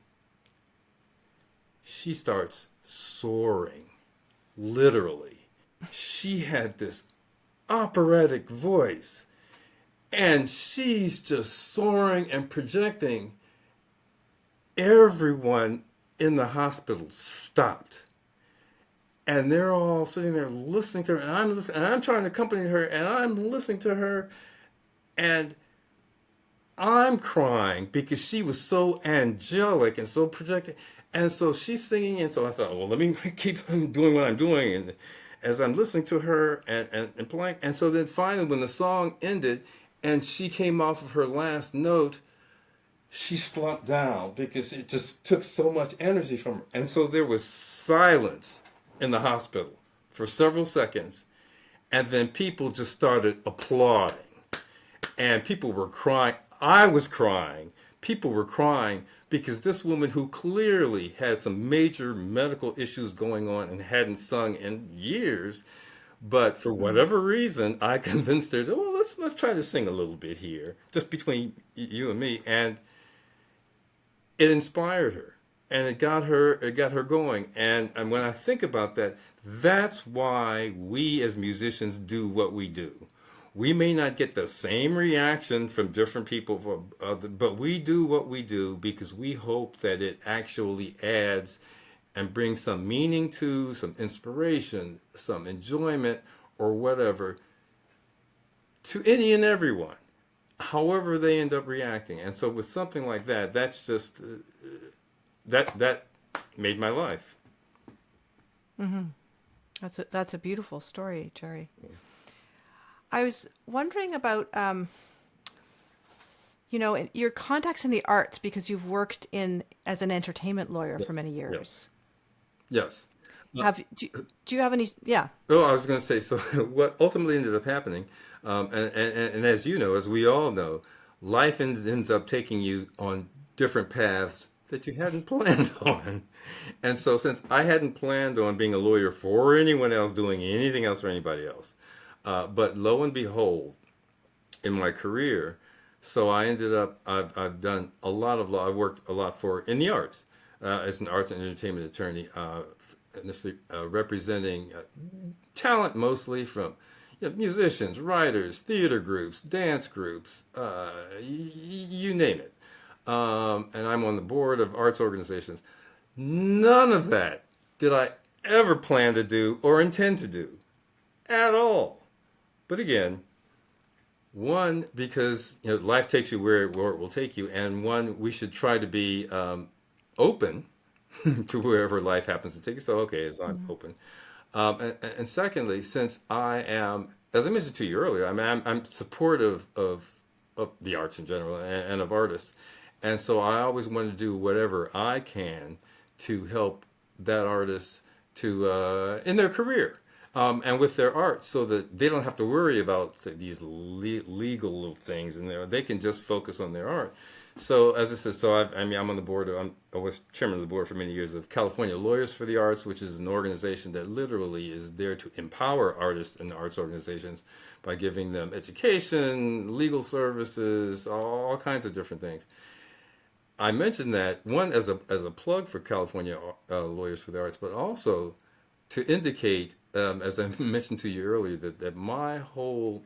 She starts soaring, literally. She had this operatic voice, and she's just soaring and projecting. Everyone in the hospital stopped, and they're all sitting there listening to her, and I'm listening, and I'm trying to accompany her, and I'm listening to her, and I'm crying because she was so angelic and so projected. And so she's singing, and so I thought, well, let me keep doing what I'm doing. And as I'm listening to her and playing, and so then finally, when the song ended and she came off of her last note, she slumped down because it just took so much energy from her. And so there was silence in the hospital for several seconds. And then people just started applauding. And people were crying. I was crying. People were crying because this woman, who clearly had some major medical issues going on and hadn't sung in years, but for whatever reason, I convinced her, well, let's try to sing a little bit here, just between you and me, and it inspired her, and it got her going. And when I think about that, that's why we as musicians do what we do. We may not get the same reaction from different people, but we do what we do because we hope that it actually adds and brings some meaning to, some inspiration, some enjoyment, or whatever to any and everyone, however they end up reacting. And so with something like that, that made my life. That's a beautiful story, Gerry. I was wondering about your contacts in the arts because you've worked in as an entertainment lawyer for Yes. many Yes. years. Yes. Do you have any? Yeah. Oh, I was going to say, so what ultimately ended up happening, and as you know, as we all know, life ends up taking you on different paths that you hadn't planned on. And so, since I hadn't planned on being a lawyer for anyone else, doing anything else for anybody else, but lo and behold, in my career, so I ended up, I've done a lot of law. I worked a lot for in the arts as an arts and entertainment attorney, initially representing talent mostly from musicians, writers, theater groups, dance groups, you name it. And I'm on the board of arts organizations. None of that did I ever plan to do or intend to do at all. But again, one, because life takes you where it will take you, and one, we should try to be open to wherever life happens to take you. So okay, so I'm open. And secondly, since I am, as I mentioned to you earlier, I'm supportive of the arts in general and of artists, and so I always want to do whatever I can to help that artist to in their career and with their art, so that they don't have to worry about say, these legal things, and they can just focus on their art. So as I said, so I'm on the board. I was chairman of the board for many years of California Lawyers for the Arts, which is an organization that literally is there to empower artists and arts organizations by giving them education, legal services, all kinds of different things. I mentioned that one as a plug for California Lawyers for the Arts, but also to indicate, as I mentioned to you earlier, that my whole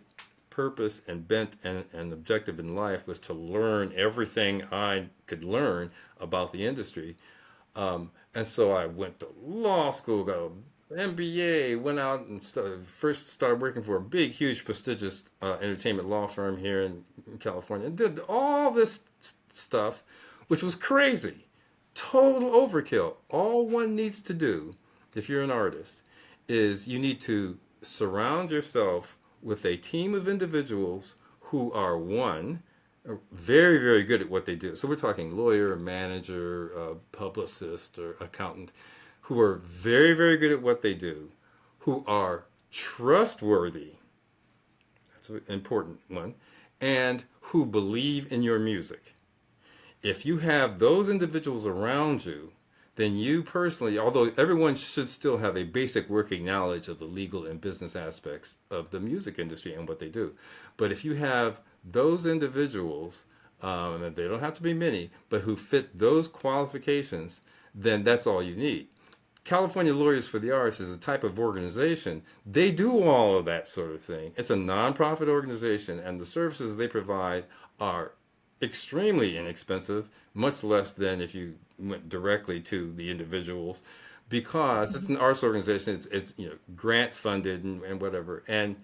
purpose and bent and objective in life was to learn everything I could learn about the industry. And so I went to law school, got an MBA, went out and first started working for a big, huge, prestigious entertainment law firm here in California, and did all this stuff, which was crazy, total overkill. All one needs to do, if you're an artist, is you need to surround yourself with a team of individuals who are one, very, very good at what they do. So we're talking lawyer, manager, publicist, or accountant, who are very, very good at what they do, who are trustworthy, that's an important one, and who believe in your music. If you have those individuals around you, then you personally, although everyone should still have a basic working knowledge of the legal and business aspects of the music industry and what they do. But if you have those individuals, and they don't have to be many, but who fit those qualifications, then that's all you need. California Lawyers for the Arts is a type of organization. They do all of that sort of thing. It's a nonprofit organization, and the services they provide are extremely inexpensive, much less than if you went directly to the individuals, because it's an arts organization. It's grant funded and whatever. And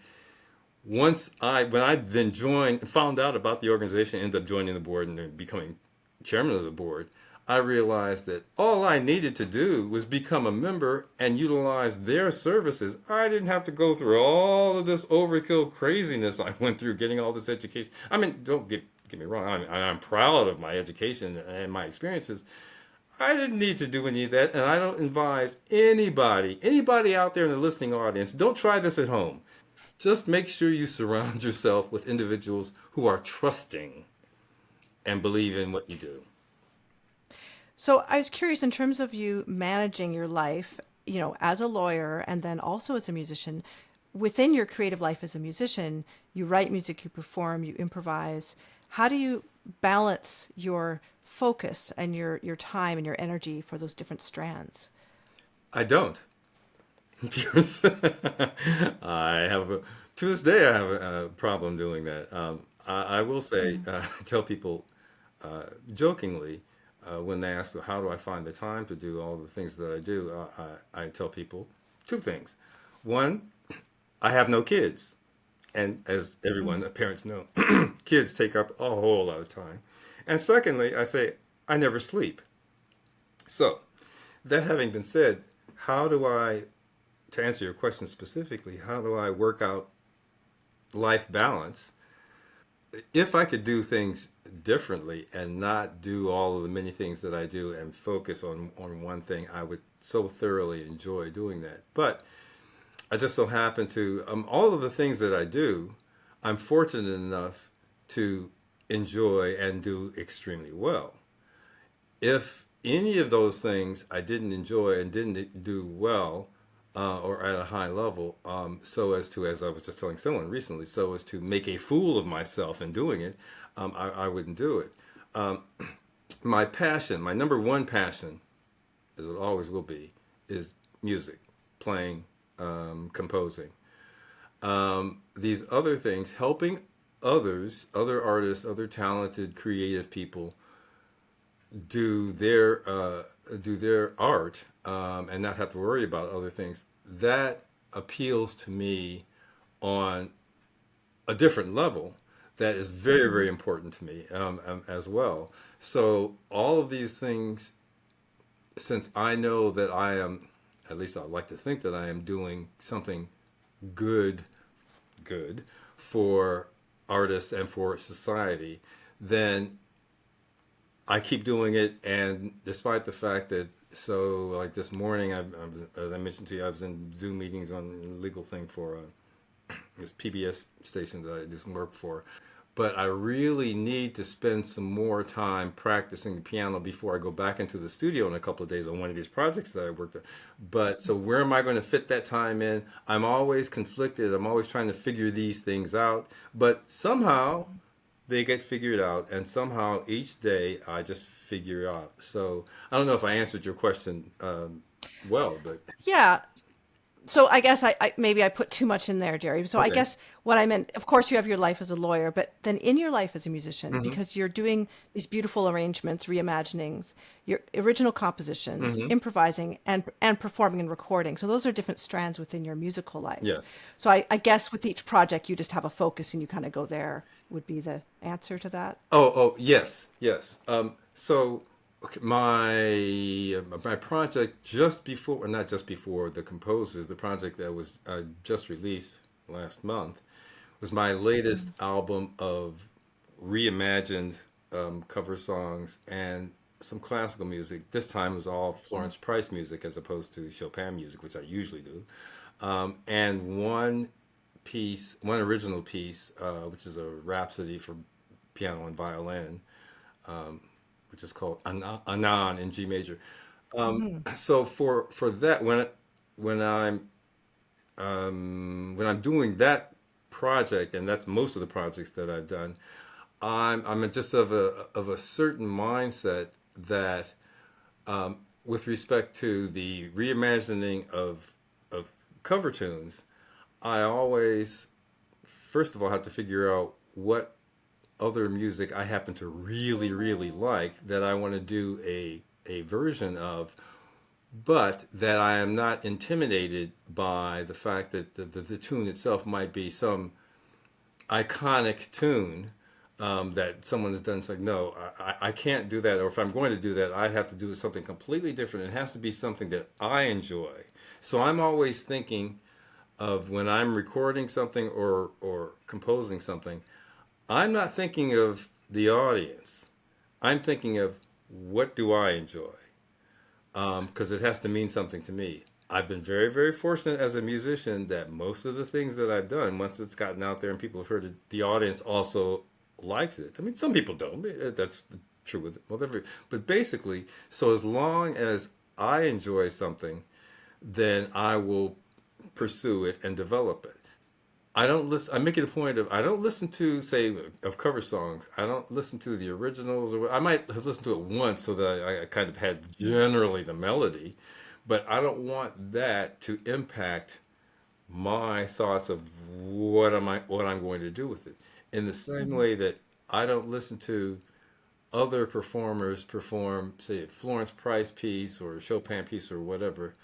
when I then joined and found out about the organization, ended up joining the board and then becoming chairman of the board, I realized that all I needed to do was become a member and utilize their services. I didn't have to go through all of this overkill craziness I went through getting all this education. I mean, don't get me wrong. I'm proud of my education and my experiences. I didn't need to do any of that, and I don't advise anybody out there in the listening audience, don't try this at home. Just make sure you surround yourself with individuals who are trusting and believe in what you do. So I was curious in terms of you managing your life, as a lawyer and then also as a musician, within your creative life as a musician, you write music, you perform, you improvise. How do you balance your focus and your time and your energy for those different strands? I don't. Because I have to this day I have a problem doing that. I will say, tell people jokingly when they ask how do I find the time to do all the things that I do, I tell people two things. One, I have no kids, and as everyone, the parents know, kids take up a whole lot of time. And secondly, I say I never sleep. So, that having been said, how do I, to answer your question specifically, how do I work out life balance? If I could do things differently and not do all of the many things that I do and focus on one thing, I would so thoroughly enjoy doing that. But I just so happen to, all of the things that I do, I'm fortunate enough to enjoy and do extremely well. If any of those things I didn't enjoy and didn't do well, or at a high level, so as to, as I was just telling someone recently, so as to make a fool of myself in doing it, I wouldn't do it. Um, my passion, my number one passion, as it always will be, is music, playing, composing. These other things, helping others, other artists, other talented, creative people do their art, and not have to worry about other things. That appeals to me on a different level. That is very, very important to me, as well. So all of these things, since I know that I am, at least I like to think that I am doing something good, good for artists and for society, then I keep doing it. And despite the fact that, so like this morning, as I mentioned to you, I was in Zoom meetings on a legal thing for this PBS station that I do some work for. But I really need to spend some more time practicing the piano before I go back into the studio in a couple of days on one of these projects that I worked on. But so where am I going to fit that time in? I'm always conflicted. I'm always trying to figure these things out. But somehow they get figured out, and somehow each day I just figure it out. So I don't know if I answered your question well, but Yeah. So I guess I maybe I put too much in there, Gerry. So I okay. guess what I meant, of course, you have your life as a lawyer, but then in your life as a musician, Hmm. because you're doing these beautiful arrangements, reimaginings, your original compositions, Hmm. improvising, and performing and recording. So those are different strands within your musical life. Yes. So I guess with each project, you just have a focus and you kind of go there. Would be the answer to that. Oh, yes, yes. So okay, my project just before, well, not just before the composers, the project that was just released last month was my latest album of reimagined cover songs and some classical music. This time it was all Florence Price music as opposed to Chopin music, which I usually do. And one original piece, which is a rhapsody for piano and violin, which is called Anan in G major. So for that, when I'm when I'm doing that project, and that's most of the projects that I've done, I'm just of a certain mindset that, with respect to the reimagining of cover tunes, I always first of all have to figure out what other music I happen to really, really like that I want to do a version of, but that I am not intimidated by the fact that the tune itself might be some iconic tune, that someone has done. It's like, no, I can't do that. Or if I'm going to do that, I have to do something completely different. It has to be something that I enjoy. So I'm always thinking of when I'm recording something or composing something, I'm not thinking of the audience. I'm thinking of what do I enjoy, because it has to mean something to me. I've been very, very fortunate as a musician that most of the things that I've done, once it's gotten out there and people have heard it, the audience also likes it. I mean, some people don't. That's true with whatever. But basically, so as long as I enjoy something, then I will pursue it and develop it. I don't listen. I make it a point of I don't listen to say of cover songs. I don't listen to the originals, or I might have listened to it once so that I kind of had generally the melody, but I don't want that to impact my thoughts of what I'm going to do with it. In the same Mhm. way that I don't listen to other performers perform, say, a Florence Price piece or a Chopin piece or whatever,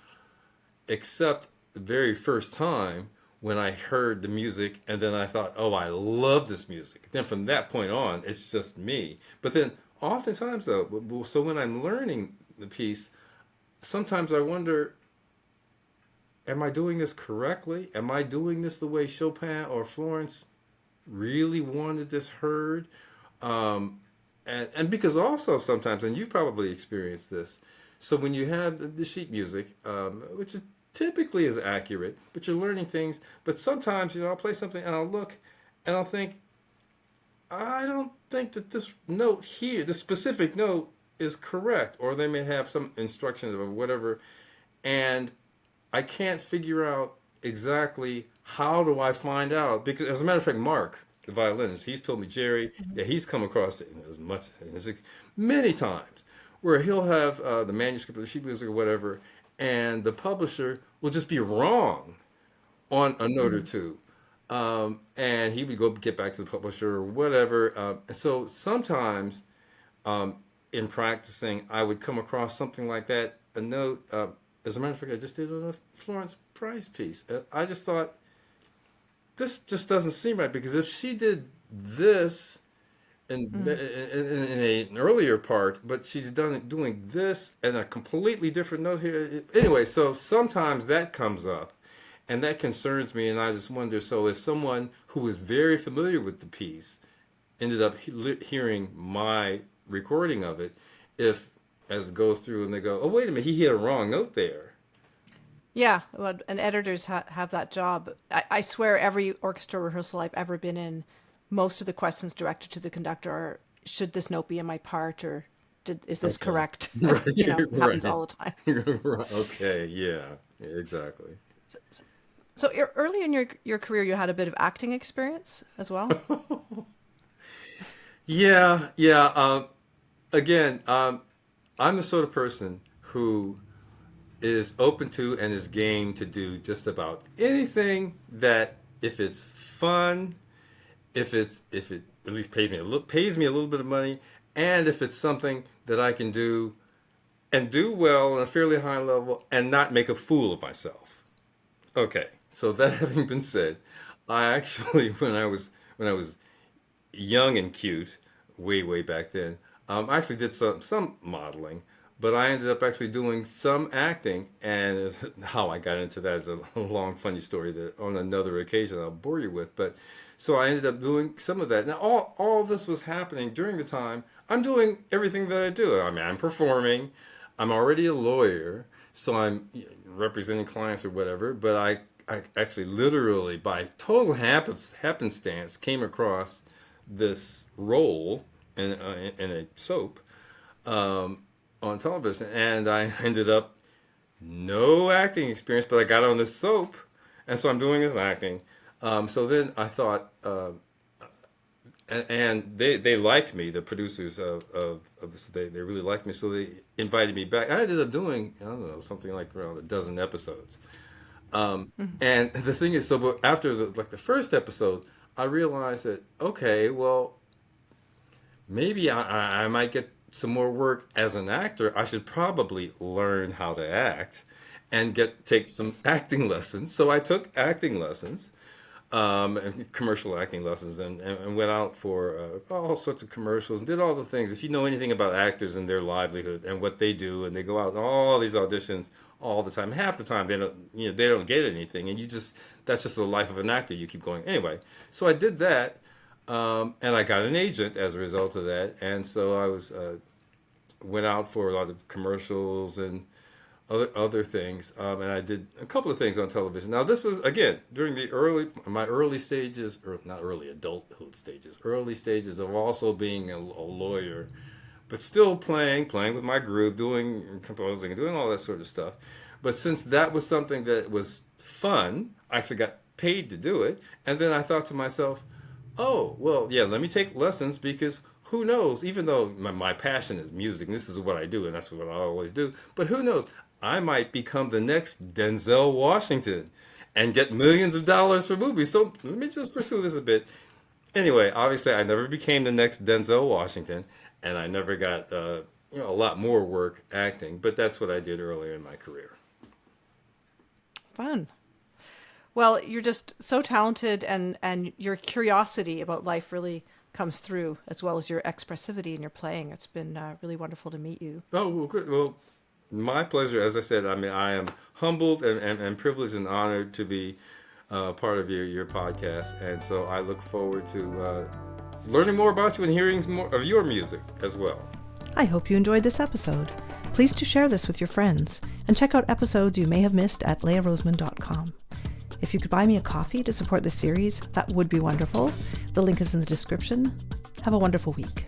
except the very first time when I heard the music and then I thought, oh, I love this music. Then from that point on, it's just me. But then oftentimes, though, so when I'm learning the piece, sometimes I wonder, am I doing this correctly? Am I doing this the way Chopin or Florence really wanted this heard? Um, and because also sometimes, and you've probably experienced this, so when you have the sheet music, which is typically is accurate, but you're learning things. But sometimes, I'll play something and I'll look and I'll think, I don't think that this note here, this specific note, is correct, or they may have some instructions or whatever, and I can't figure out exactly how do I find out. Because as a matter of fact, Mark, the violinist, he's told me, Gerry, yeah, he's come across it as much as many times where he'll have the manuscript of the sheet music or whatever, and the publisher will just be wrong on a note or two. And he would go get back to the publisher or whatever. And so sometimes in practicing, I would come across something like that, a note. As a matter of fact, I just did it on a Florence Price piece. And I just thought, this just doesn't seem right, because if she did this in an earlier part, but she's doing this and a completely different note here. Anyway, so sometimes that comes up, and that concerns me, and I just wonder. So if someone who was very familiar with the piece ended up hearing my recording of it, if as it goes through and they go, "Oh, wait a minute, he hit a wrong note there." Yeah, well, and editors have that job. I swear every orchestra rehearsal I've ever been in, most of the questions directed to the conductor are, should this note be in my part, or is this Okay. correct? Right. Happens Right. all the time. Right. Okay. Yeah. Exactly. So early in your career, you had a bit of acting experience as well? Yeah. Yeah. Again, I'm the sort of person who is open to and is game to do just about anything that, if it's fun, if it at least pays me a little bit of money, and if it's something that I can do and do well on a fairly high level and not make a fool of myself. Okay, so that having been said, I actually when I was young and cute, way back then, I actually did some modeling, but I ended up actually doing some acting, and how I got into that is a long, funny story that on another occasion I'll bore you with. But so I ended up doing some of that. Now, all this was happening during the time I'm doing everything that I do. I mean, I'm performing. I'm already a lawyer, so I'm representing clients or whatever. But I actually literally by total happenstance came across this role in a soap um, on television, and I ended up no acting experience, but I got on this soap, and so I'm doing this acting. So then I thought, and they liked me, the producers of this, they really liked me, so they invited me back. I ended up doing, I don't know, something like around a dozen episodes. And the thing is, so but after the first episode, I realized that, okay, well, maybe I might get some more work as an actor. I should probably learn how to act and take some acting lessons. So I took acting lessons, and commercial acting lessons, and went out for all sorts of commercials and did all the things. If you know anything about actors and their livelihood and what they do, and they go out on all these auditions all the time. Half the time they don't get anything, and that's just the life of an actor. You keep going anyway. So I did that, and I got an agent as a result of that, and so I went out for a lot of commercials and other things, and I did a couple of things on television. Now this was again during my early stages, or not early adulthood stages, early stages of also being a lawyer, but still playing with my group, doing composing, and doing all that sort of stuff. But since that was something that was fun, I actually got paid to do it, and then I thought to myself, oh, well, yeah, let me take lessons, because who knows, even though my passion is music, and this is what I do, and that's what I always do, but who knows, I might become the next Denzel Washington and get millions of dollars for movies. So let me just pursue this a bit. Anyway, obviously, I never became the next Denzel Washington, and I never got a lot more work acting, but that's what I did earlier in my career. Fun. Well, you're just so talented, and your curiosity about life really comes through, as well as your expressivity in your playing. It's been really wonderful to meet you. Oh, well, good. Well, My pleasure. As I said, I mean, I am humbled and privileged and honored to be part of your podcast. And so I look forward to learning more about you and hearing more of your music as well. I hope you enjoyed this episode. Please do share this with your friends and check out episodes you may have missed at leahroseman.com. If you could buy me a coffee to support this series, that would be wonderful. The link is in the description. Have a wonderful week.